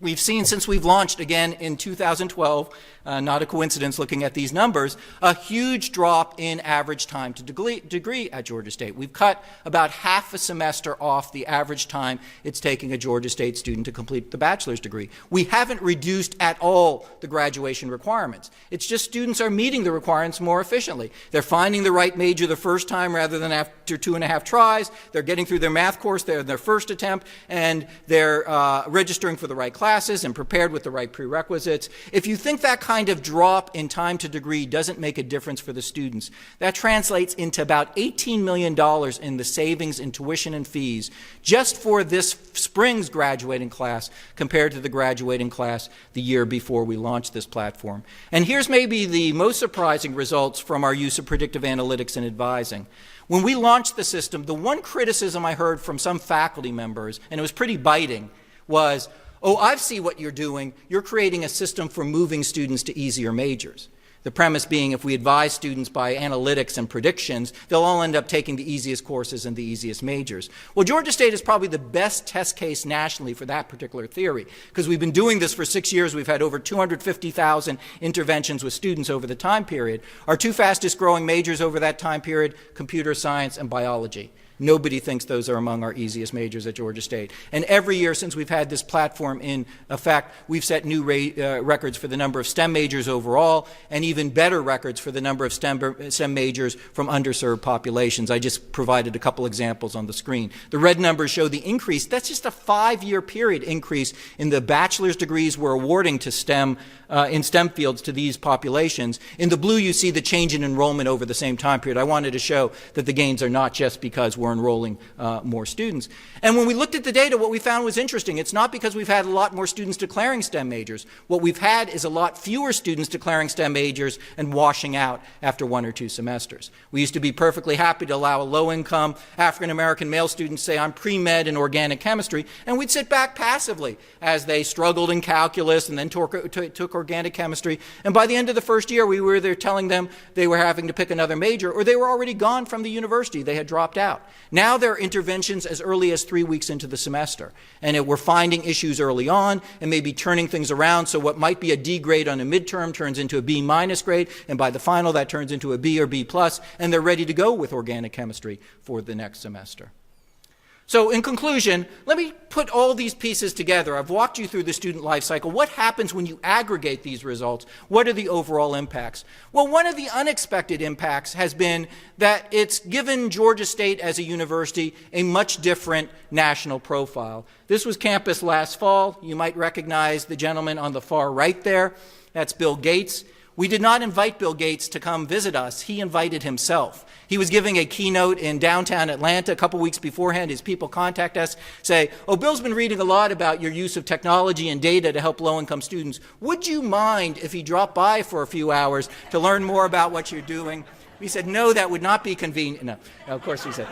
We've seen since we've launched again in 2012, not a coincidence looking at these numbers, a huge drop in average time to degree at Georgia State. We've cut about half a semester off the average time it's taking a Georgia State student to complete the bachelor's degree. We haven't reduced at all the graduation requirements. It's just students are meeting the requirements more efficiently. They're finding the right major the first time rather than after 2.5 tries. They're getting through their math course their first attempt, and they're registering for the right classes and prepared with the right prerequisites. If you think that kind of drop in time to degree doesn't make a difference for the students, that translates into about $18 million in the savings in tuition and fees just for this spring's graduating class compared to the graduating class the year before we launched this platform. And here's maybe the most surprising results from our use of predictive analytics and advising. When we launched the system, the one criticism I heard from some faculty members, and it was pretty biting, was, oh, I see what you're doing. You're creating a system for moving students to easier majors. The premise being if we advise students by analytics and predictions, they'll all end up taking the easiest courses and the easiest majors. Well, Georgia State is probably the best test case nationally for that particular theory, because we've been doing this for 6 years. We've had over 250,000 interventions with students over the time period. Our two fastest growing majors over that time period, computer science and biology. Nobody thinks those are among our easiest majors at Georgia State. And every year since we've had this platform in effect, we've set new records for the number of STEM majors overall, and even better records for the number of STEM majors from underserved populations. I just provided a couple examples on the screen. The red numbers show the increase. That's just a 5-year period increase in the bachelor's degrees we're awarding to STEM, in STEM fields to these populations. In the blue, you see the change in enrollment over the same time period. I wanted to show that the gains are not just because we're enrolling more students. And when we looked at the data, what we found was interesting. It's not because we've had a lot more students declaring STEM majors. What we've had is a lot fewer students declaring STEM majors and washing out after 1 or 2 semesters. We used to be perfectly happy to allow a low-income African-American male student say, I'm pre-med in organic chemistry, and we'd sit back passively as they struggled in calculus and then took organic chemistry. And by the end of the first year, we were either telling them they were having to pick another major, or they were already gone from the university. They had dropped out. Now there are interventions as early as 3 weeks into the semester. And we're finding issues early on and maybe turning things around, so what might be a D grade on a midterm turns into a B- grade, and by the final that turns into a B or B+, and they're ready to go with organic chemistry for the next semester. So in conclusion, let me put all these pieces together. I've walked you through the student life cycle. What happens when you aggregate these results? What are the overall impacts? Well, one of the unexpected impacts has been that it's given Georgia State as a university a much different national profile. This was campus last fall. You might recognize the gentleman on the far right there. That's Bill Gates. We did not invite Bill Gates to come visit us. He invited himself. He was giving a keynote in downtown Atlanta a couple weeks beforehand. His people contact us, say, "Oh, Bill's been reading a lot about your use of technology and data to help low-income students. Would you mind if he dropped by for a few hours to learn more about what you're doing?" We said, "No, that would not be convenient." No, of course we said.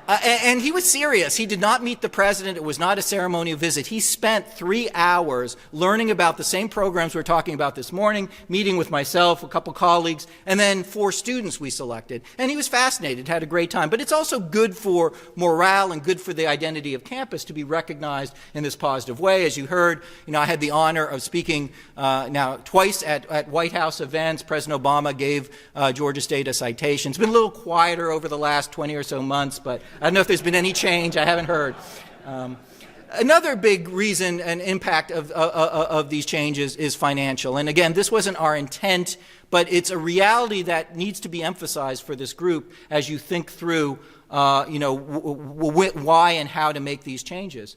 And he was serious. He did not meet the president. It was not a ceremonial visit. He spent 3 hours learning about the same programs we're talking about this morning, meeting with myself, a couple colleagues, and then 4 students we selected. And he was fascinated, had a great time. But it's also good for morale and good for the identity of campus to be recognized in this positive way. As you heard, I had the honor of speaking now twice at White House events. President Obama gave Georgia State a citation. It's been a little quieter over the last 20 or so months, but I don't know if there's been any change. I haven't heard. Another big reason and impact of these changes is financial. And again, this wasn't our intent, but it's a reality that needs to be emphasized for this group as you think through, why and how to make these changes.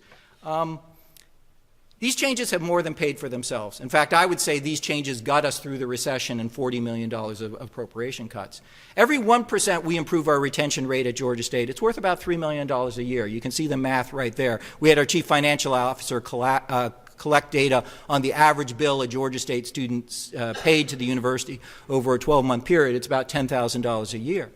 These changes have more than paid for themselves. In fact, I would say these changes got us through the recession and $40 million of appropriation cuts. Every 1% we improve our retention rate at Georgia State, it's worth about $3 million a year. You can see the math right there. We had our chief financial officer collect data on the average bill a Georgia State students paid to the university over a 12-month period. It's about $10,000 a year.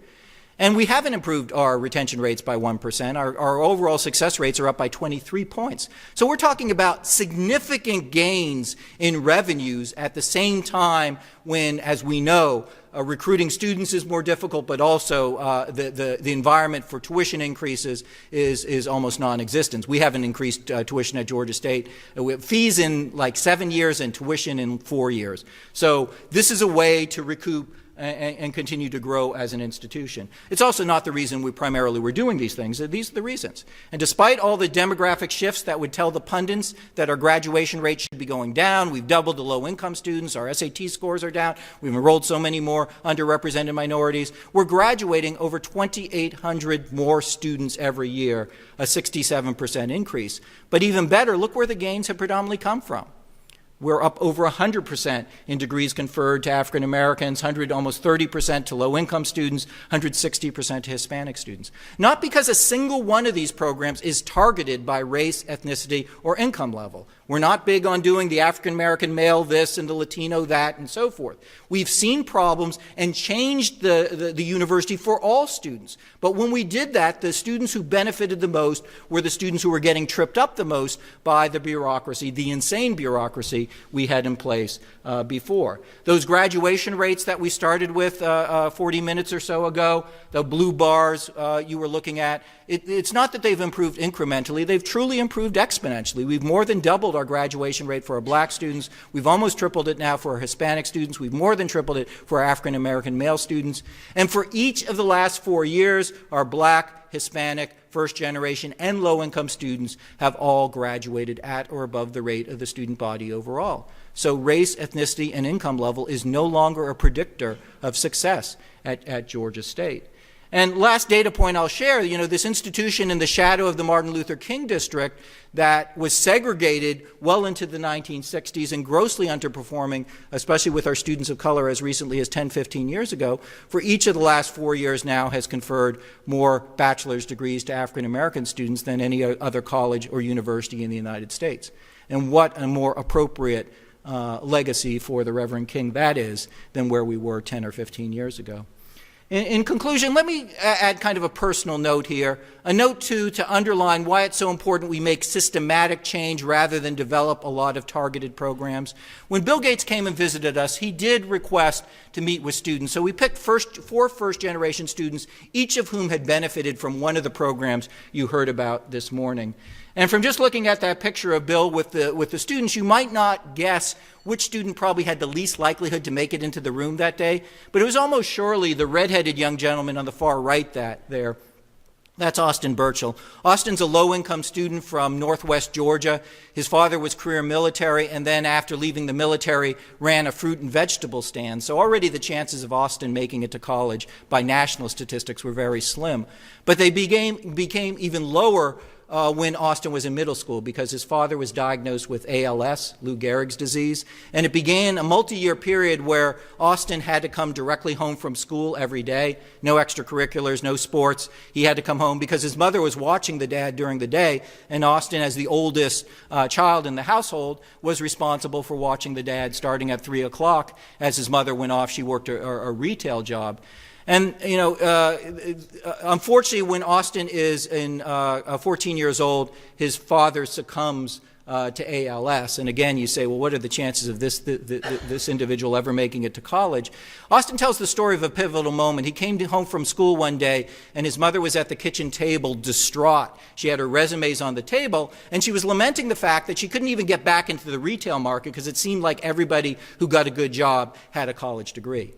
And we haven't improved our retention rates by 1%. Our overall success rates are up by 23 points. So we're talking about significant gains in revenues at the same time when, as we know, recruiting students is more difficult, but also the environment for tuition increases is almost non-existent. We haven't increased tuition at Georgia State. We have fees in like 7 years and tuition in 4 years. So this is a way to recoup and continue to grow as an institution. It's also not the reason we primarily were doing these things. These are the reasons. And despite all the demographic shifts that would tell the pundits that our graduation rate should be going down, we've doubled the low-income students, our SAT scores are down, we've enrolled so many more underrepresented minorities, we're graduating over 2,800 more students every year, a 67% increase. But even better, look where the gains have predominantly come from. We're up over 100% in degrees conferred to African Americans, almost 30% to low-income students, 160% to Hispanic students. Not because a single one of these programs is targeted by race, ethnicity, or income level. We're not big on doing the African American male this and the Latino that and so forth. We've seen problems and changed the university for all students. But when we did that, the students who benefited the most were the students who were getting tripped up the most by the bureaucracy, the insane bureaucracy we had in place before. Those graduation rates that we started with 40 minutes or so ago, the blue bars you were looking at, it's not that they've improved incrementally, they've truly improved exponentially. We've more than doubled our graduation rate for our black students. We've almost tripled it now for our Hispanic students. We've more than tripled it for our African American male students. And for each of the last 4 years, our black, Hispanic, first generation, and low-income students have all graduated at or above the rate of the student body overall. So race, ethnicity, and income level is no longer a predictor of success at Georgia State. And last data point I'll share, this institution in the shadow of the Martin Luther King district that was segregated well into the 1960s and grossly underperforming, especially with our students of color as recently as 10, 15 years ago, for each of the last 4 years now has conferred more bachelor's degrees to African American students than any other college or university in the United States. And what a more appropriate legacy for the Reverend King that is than where we were 10 or 15 years ago. In conclusion, let me add kind of a personal note here, a note to underline why it's so important we make systematic change rather than develop a lot of targeted programs. When Bill Gates came and visited us, he did request to meet with students. So we picked 4 first-generation students, each of whom had benefited from one of the programs you heard about this morning. And from just looking at that picture of Bill with the students, you might not guess which student probably had the least likelihood to make it into the room that day, but it was almost surely the redheaded young gentleman on the far right there. That's Austin Burchell. Austin's a low-income student from northwest Georgia. His father was career military, and then after leaving the military, ran a fruit and vegetable stand. So already the chances of Austin making it to college by national statistics were very slim. But they became even lower when Austin was in middle school, because his father was diagnosed with ALS, Lou Gehrig's disease, and it began a multi-year period where Austin had to come directly home from school every day, no extracurriculars, no sports. He had to come home because his mother was watching the dad during the day, and Austin, as the oldest child in the household, was responsible for watching the dad starting at 3 o'clock. As his mother went off, she worked a retail job. And, unfortunately, when Austin is 14 years old, his father succumbs to ALS. And again, you say, well, what are the chances of this individual ever making it to college? Austin tells the story of a pivotal moment. He came home from school one day, and his mother was at the kitchen table distraught. She had her resumes on the table, and she was lamenting the fact that she couldn't even get back into the retail market because it seemed like everybody who got a good job had a college degree.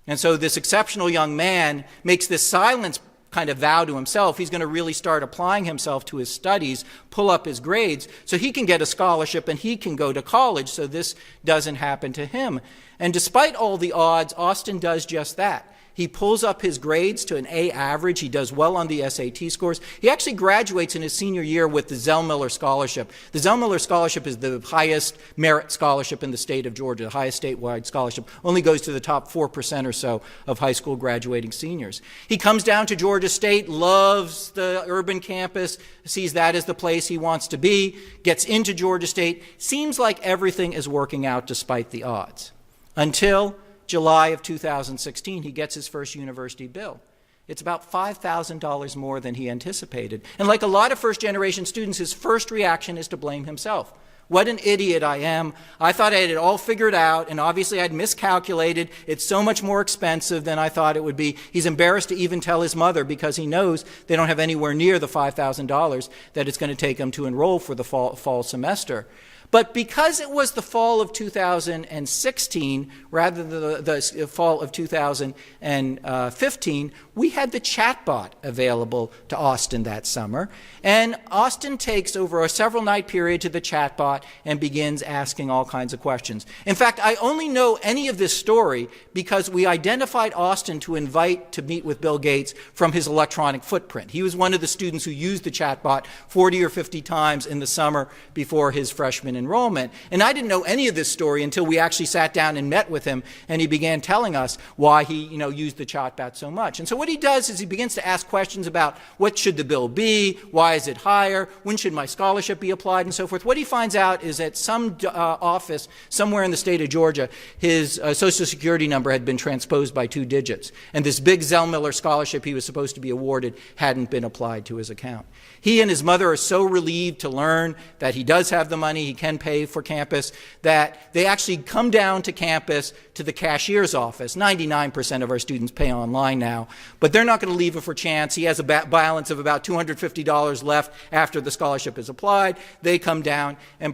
And so this exceptional young man makes this silence kind of vow to himself. He's going to really start applying himself to his studies, pull up his grades, so he can get a scholarship and he can go to college, so this doesn't happen to him. And despite all the odds, Austin does just that. He pulls up his grades to an A average. He does well on the SAT scores. He actually graduates in his senior year with the Zellmiller Scholarship. The Zellmiller Scholarship is the highest merit scholarship in the state of Georgia, the highest statewide scholarship. Only goes to the top 4% or so of high school graduating seniors. He comes down to Georgia State, loves the urban campus, sees that as the place he wants to be, gets into Georgia State. Seems like everything is working out despite the odds. Until July of 2016, he gets his first university bill. It's about $5,000 more than he anticipated. And like a lot of first-generation students, his first reaction is to blame himself. What an idiot I am. I thought I had it all figured out, and obviously I'd miscalculated. It's so much more expensive than I thought it would be. He's embarrassed to even tell his mother because he knows they don't have anywhere near the $5,000 that it's going to take him to enroll for the fall semester. But because it was the fall of 2016 rather than the fall of 2015, we had the chatbot available to Austin that summer. And Austin takes over a several-night period to the chatbot and begins asking all kinds of questions. In fact, I only know any of this story because we identified Austin to invite to meet with Bill Gates from his electronic footprint. He was one of the students who used the chatbot 40 or 50 times in the summer before his freshman enrollment. And I didn't know any of this story until we actually sat down and met with him, and he began telling us why he used the chatbot so much. And so what he does is he begins to ask questions about what should the bill be, why is it higher, when should my scholarship be applied, and so forth. What he finds out is that some office somewhere in the state of Georgia, his Social Security number had been transposed by 2 digits, and this big Zellmiller scholarship he was supposed to be awarded hadn't been applied to his account. He and his mother are so relieved to learn that he does have the money, he can pay for campus, that they actually come down to campus to the cashier's office. 99% of our students pay online now, but they're not going to leave it for chance. He has a balance of about $250 left after the scholarship is applied. They come down and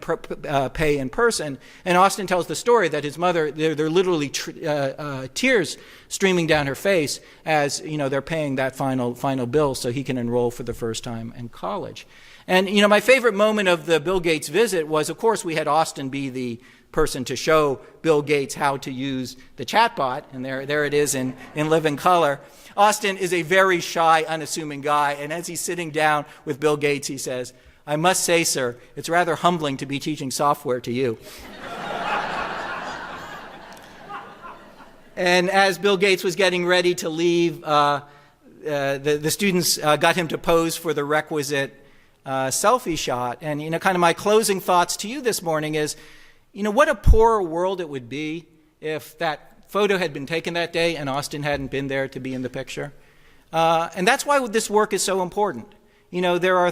pay in person. And Austin tells the story that his mother, they're literally tears streaming down her face as they're paying that final bill so he can enroll for the first time in college. And my favorite moment of the Bill Gates visit was, of course, we had Austin be the person to show Bill Gates how to use the chatbot, and there it is in living color. Austin is a very shy, unassuming guy, and as he's sitting down with Bill Gates, he says, "I must say, sir, it's rather humbling to be teaching software to you." And as Bill Gates was getting ready to leave, the students got him to pose for the requisite selfie shot. And, kind of my closing thoughts to you this morning is, what a poorer world it would be if that photo had been taken that day and Austin hadn't been there to be in the picture. And that's why this work is so important. There are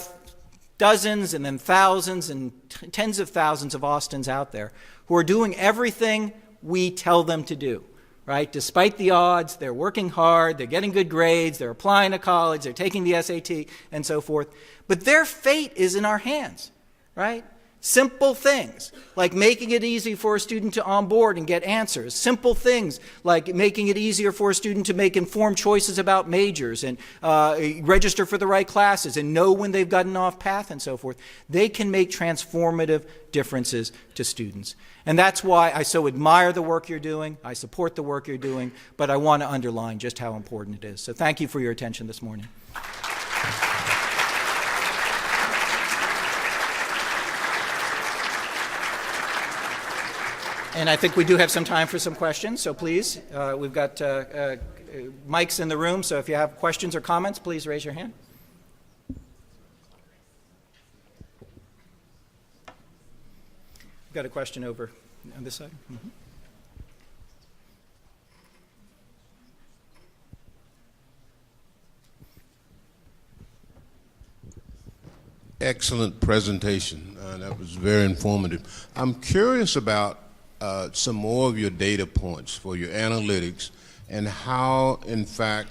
dozens and then thousands and tens of thousands of Austins out there who are doing everything we tell them to do. Right? Despite the odds, they're working hard, they're getting good grades, they're applying to college, they're taking the SAT, and so forth. But their fate is in our hands, right? Simple things like making it easy for a student to onboard and get answers. Simple things like making it easier for a student to make informed choices about majors and register for the right classes and know when they've gotten off path and so forth. They can make transformative differences to students. And that's why I so admire the work you're doing. I support the work you're doing, but I want to underline just how important it is. So thank you for your attention this morning. And I think we do have some time for some questions, so please, we've got mics in the room, so if you have questions or comments, please raise your hand. We've got a question over on this side. Mm-hmm. Excellent presentation. That was very informative. I'm curious about some more of your data points for your analytics and how, in fact,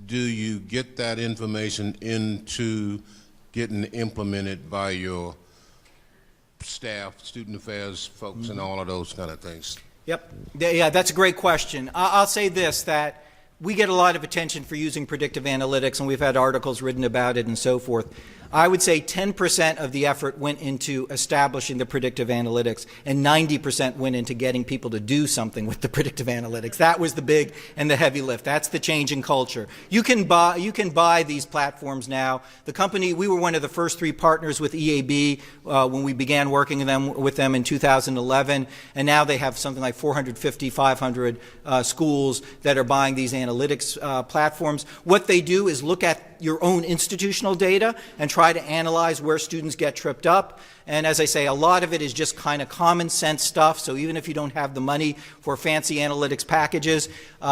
do you get that information into getting implemented by your staff, student affairs folks, and all of those kind of things? Yep. Yeah, that's a great question. I'll say this, that we get a lot of attention for using predictive analytics, and we've had articles written about it and so forth. I would say 10% of the effort went into establishing the predictive analytics, and 90% went into getting people to do something with the predictive analytics. That was the big and the heavy lift. That's the change in culture. You can buy these platforms now. The company, we were one of the first 3 partners with EAB when we began working with them in 2011, and now they have something like 450, 500 schools that are buying these analytics platforms. What they do is look at your own institutional data and try to analyze where students get tripped up. And as I say, a lot of it is just kind of common sense stuff. So even if you don't have the money for fancy analytics packages,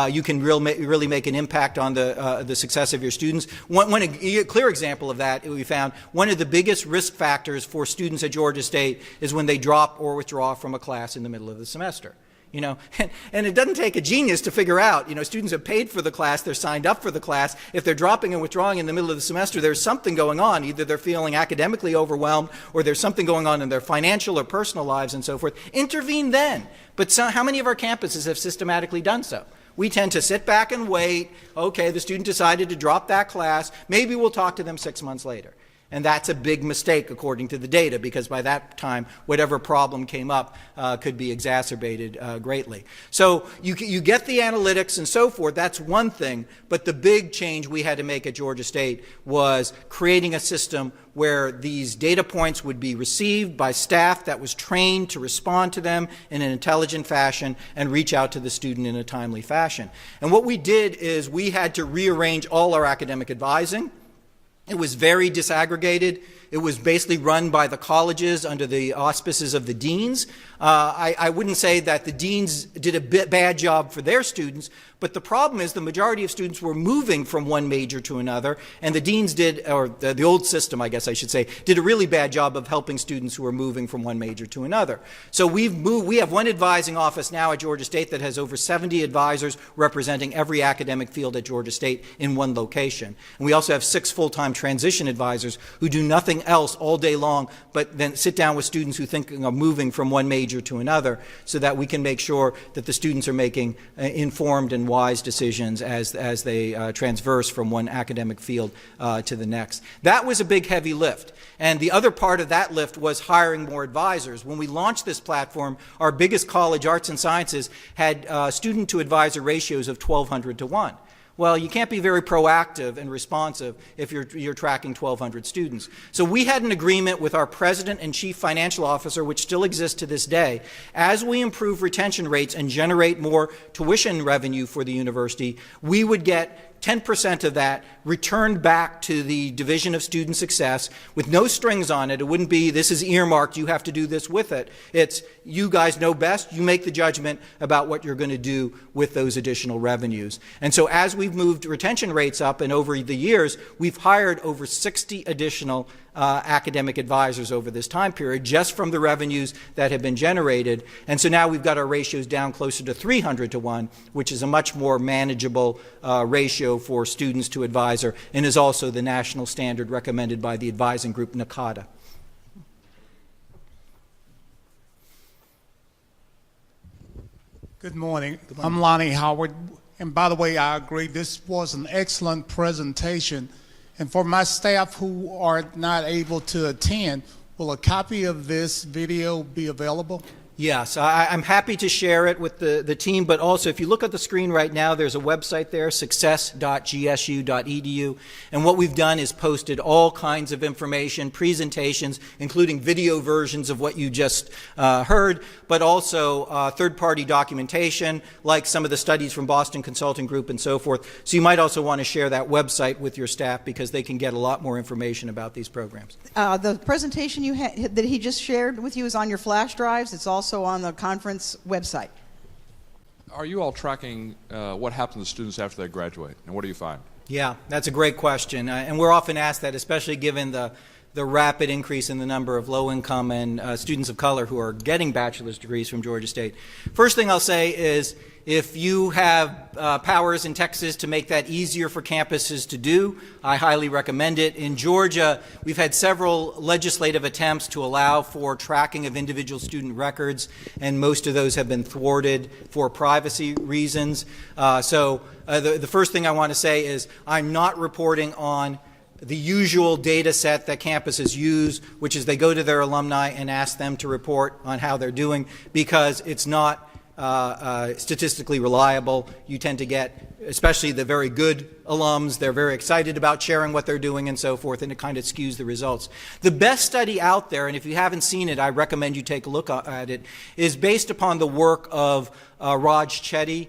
you can really make an impact on the success of your students. A clear example of that we found, one of the biggest risk factors for students at Georgia State is when they drop or withdraw from a class in the middle of the semester. You know, and it doesn't take a genius to figure out, you know, students have paid for the class, they're signed up for the class. If they're dropping and withdrawing in the middle of the semester, there's something going on. Either they're feeling academically overwhelmed, or there's something going on in their financial or personal lives and so forth. Intervene then. But how many of our campuses have systematically done so? We tend to sit back and wait. Okay, the student decided to drop that class. Maybe we'll talk to them 6 months later. And that's a big mistake according to the data, because by that time, whatever problem came up could be exacerbated greatly. So you get the analytics and so forth, that's one thing, but the big change we had to make at Georgia State was creating a system where these data points would be received by staff that was trained to respond to them in an intelligent fashion and reach out to the student in a timely fashion. And what we did is we had to rearrange all our academic advising. It was very disaggregated. It was basically run by the colleges under the auspices of the deans. I wouldn't say that the deans did a bad job for their students, but the problem is the majority of students were moving from one major to another, and the deans did, or the old system, I guess I should say, did a really bad job of helping students who were moving from one major to another. So we have one advising office now at Georgia State that has over 70 advisors representing every academic field at Georgia State in one location. And we also have 6 full-time transition advisors who do nothing else all day long but then sit down with students who think of moving from one major to another, so that we can make sure that the students are making informed and wise decisions as they transverse from one academic field to the next. That was a big, heavy lift. And the other part of that lift was hiring more advisors. When we launched this platform, our biggest college, Arts and Sciences, had student-to-advisor ratios of 1,200 to 1. Well, you can't be very proactive and responsive if you're tracking 1,200 students. So we had an agreement with our president and chief financial officer, which still exists to this day. As we improve retention rates and generate more tuition revenue for the university, we would get 10% of that returned back to the Division of Student Success with no strings on it. It wouldn't be, this is earmarked, you have to do this with it. It's, you guys know best, you make the judgment about what you're going to do with those additional revenues. And so as we've moved retention rates up, and over the years, we've hired over 60 additional academic advisors over this time period, just from the revenues that have been generated. And so now we've got our ratios down closer to 300 to 1, which is a much more manageable ratio for students to advisor, and is also the national standard recommended by the advising group NACADA. Good morning. I'm Lonnie Howard. And by the way, I agree, this was an excellent presentation. And for my staff who are not able to attend, will a copy of this video be available? Yes, I'm happy to share it with the team, but also if you look at the screen right now, there's a website there, success.gsu.edu, and what we've done is posted all kinds of information, presentations, including video versions of what you just heard, but also third-party documentation, like some of the studies from Boston Consulting Group and so forth. So you might also want to share that website with your staff because they can get a lot more information about these programs. The presentation that he just shared with you is on your flash drives. It's also on the conference website. Are you all tracking what happens to students after they graduate, and what do you find? Yeah, that's a great question, and we're often asked that, especially given the rapid increase in the number of low-income and students of color who are getting bachelor's degrees from Georgia State. First thing I'll say is if you have powers in Texas to make that easier for campuses to do, I highly recommend it. In Georgia, we've had several legislative attempts to allow for tracking of individual student records, and most of those have been thwarted for privacy reasons. The first thing I want to say is I'm not reporting on the usual data set that campuses use, which is they go to their alumni and ask them to report on how they're doing, because it's not statistically reliable. You tend to get, especially the very good alums, they're very excited about sharing what they're doing and so forth, and it kind of skews the results. The best study out there, and if you haven't seen it, I recommend you take a look at it, is based upon the work of Raj Chetty.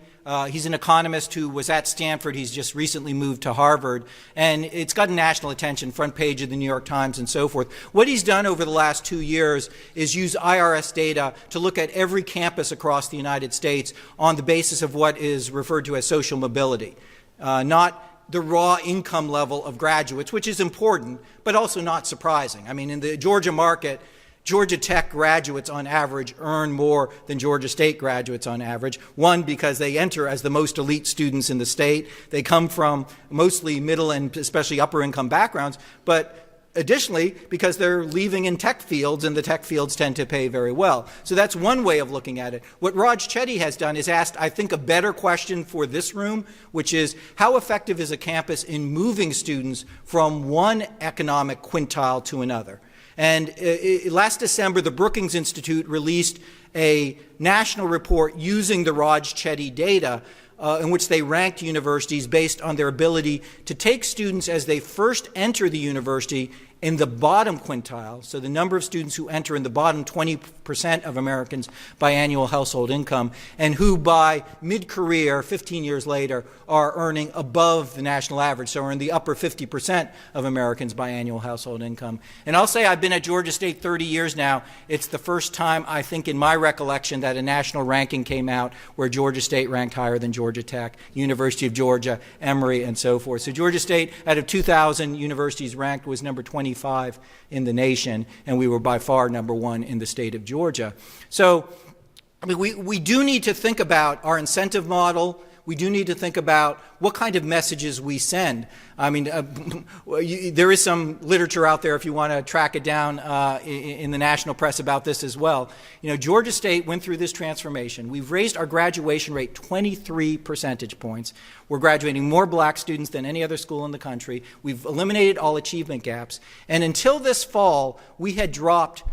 He's an economist who was at Stanford. He's just recently moved to Harvard, and it's gotten national attention, front page of the New York Times and so forth. What he's done over the last 2 years is use IRS data to look at every campus across the United States on the basis of what is referred to as social mobility, not the raw income level of graduates, which is important, but also not surprising. I mean, in the Georgia market, Georgia Tech graduates on average earn more than Georgia State graduates on average. One, because they enter as the most elite students in the state. They come from mostly middle and especially upper income backgrounds, but additionally, because they're leaving in tech fields, and the tech fields tend to pay very well. So that's one way of looking at it. What Raj Chetty has done is asked, I think, a better question for this room, which is how effective is a campus in moving students from one economic quintile to another? And last December, the Brookings Institute released a national report using the Raj Chetty data in which they ranked universities based on their ability to take students as they first enter the university in the bottom quintile, so the number of students who enter in the bottom 20% of Americans by annual household income, and who by mid-career, 15 years later, are earning above the national average, so are in the upper 50% of Americans by annual household income. And I'll say I've been at Georgia State 30 years now. It's the first time, I think, in my recollection that a national ranking came out where Georgia State ranked higher than Georgia Tech, University of Georgia, Emory, and so forth. So Georgia State, out of 2,000 universities ranked, was number 25 in the nation, and we were by far number one in the state of Georgia. So, I mean, we do need to think about our incentive model. We do need to think about what kind of messages we send. I mean, there is some literature out there if you want to track it down in the national press about this as well. You know, Georgia State went through this transformation. We've raised our graduation rate 23 percentage points. We're graduating more black students than any other school in the country. We've eliminated all achievement gaps. And until this fall, we had dropped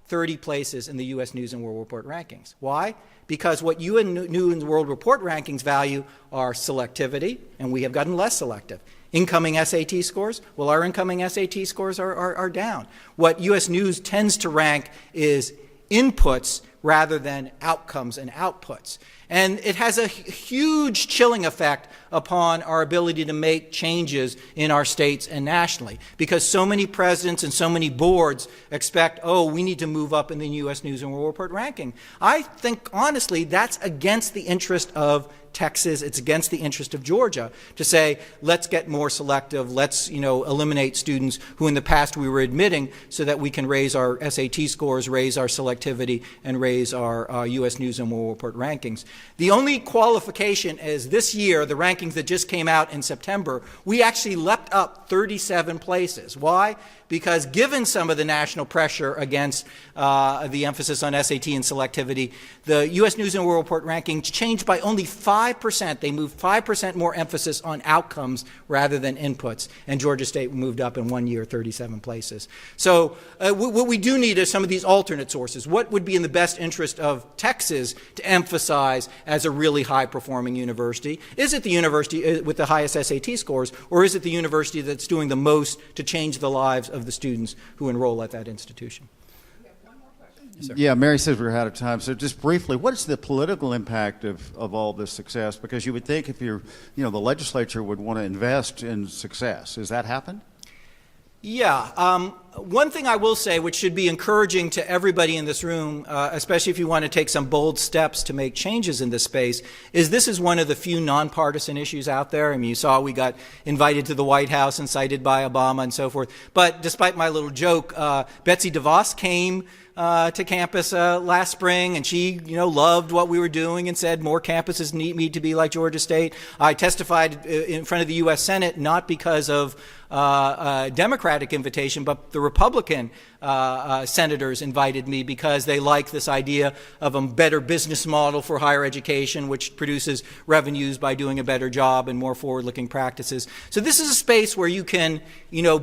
30 places in the U.S. News and World Report rankings. Why? Because what U.S. News and World Report rankings value are selectivity, and we have gotten less selective. Incoming SAT scores, well, our incoming SAT scores are down. What U.S. News tends to rank is inputs rather than outcomes and outputs. And it has a huge chilling effect upon our ability to make changes in our states and nationally, because so many presidents and so many boards expect, oh, we need to move up in the U.S. News and World Report ranking. I think, honestly, that's against the interest of Texas, it's against the interest of Georgia to say, let's get more selective, let's, eliminate students who in the past we were admitting so that we can raise our SAT scores, raise our selectivity, and raise our U.S. News and World Report rankings. The only qualification is this year, the rankings that just came out in September, we actually leapt up 37 places. Why? Because given some of the national pressure against the emphasis on SAT and selectivity, the U.S. News and World Report rankings changed by only 5%. They moved 5% more emphasis on outcomes rather than inputs. And Georgia State moved up in 1 year 37 places. So what we do need is some of these alternate sources. What would be in the best interest of Texas to emphasize as a really high-performing university? Is it the university with the highest SAT scores, or is it the university that's doing the most to change the lives of the students who enroll at that institution? Yeah, Mary says we're out of time. So just briefly, what is the political impact of all this success? Because you would think if the legislature would want to invest in success. Has that happened? Yeah. One thing I will say, which should be encouraging to everybody in this room, especially if you want to take some bold steps to make changes in this space, is this is one of the few nonpartisan issues out there. I mean, you saw we got invited to the White House and cited by Obama and so forth. But despite my little joke, Betsy DeVos came to campus last spring, and she, loved what we were doing and said more campuses need to be like Georgia State. I testified in front of the U.S. Senate not because of a Democratic invitation, but the Republican senators invited me because they like this idea of a better business model for higher education, which produces revenues by doing a better job and more forward-looking practices. So this is a space where you can,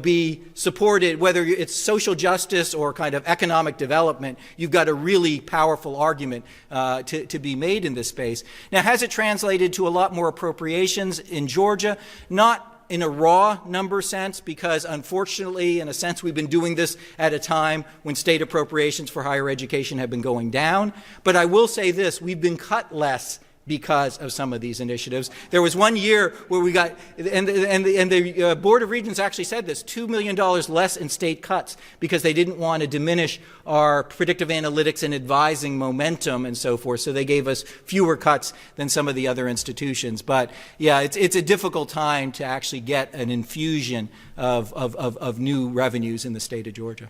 be supported, whether it's social justice or kind of economic development. You've got a really powerful argument to be made in this space. Now, has it translated to a lot more appropriations in Georgia? Not in a raw number sense, because unfortunately, in a sense, we've been doing this at a time when state appropriations for higher education have been going down. But I will say this, we've been cut less because of some of these initiatives. There was 1 year where we got, and the Board of Regents actually said this, $2 million less in state cuts because they didn't want to diminish our predictive analytics and advising momentum and so forth. So they gave us fewer cuts than some of the other institutions. But yeah, it's a difficult time to actually get an infusion of new revenues in the state of Georgia.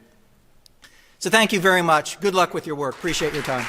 So thank you very much. Good luck with your work. Appreciate your time.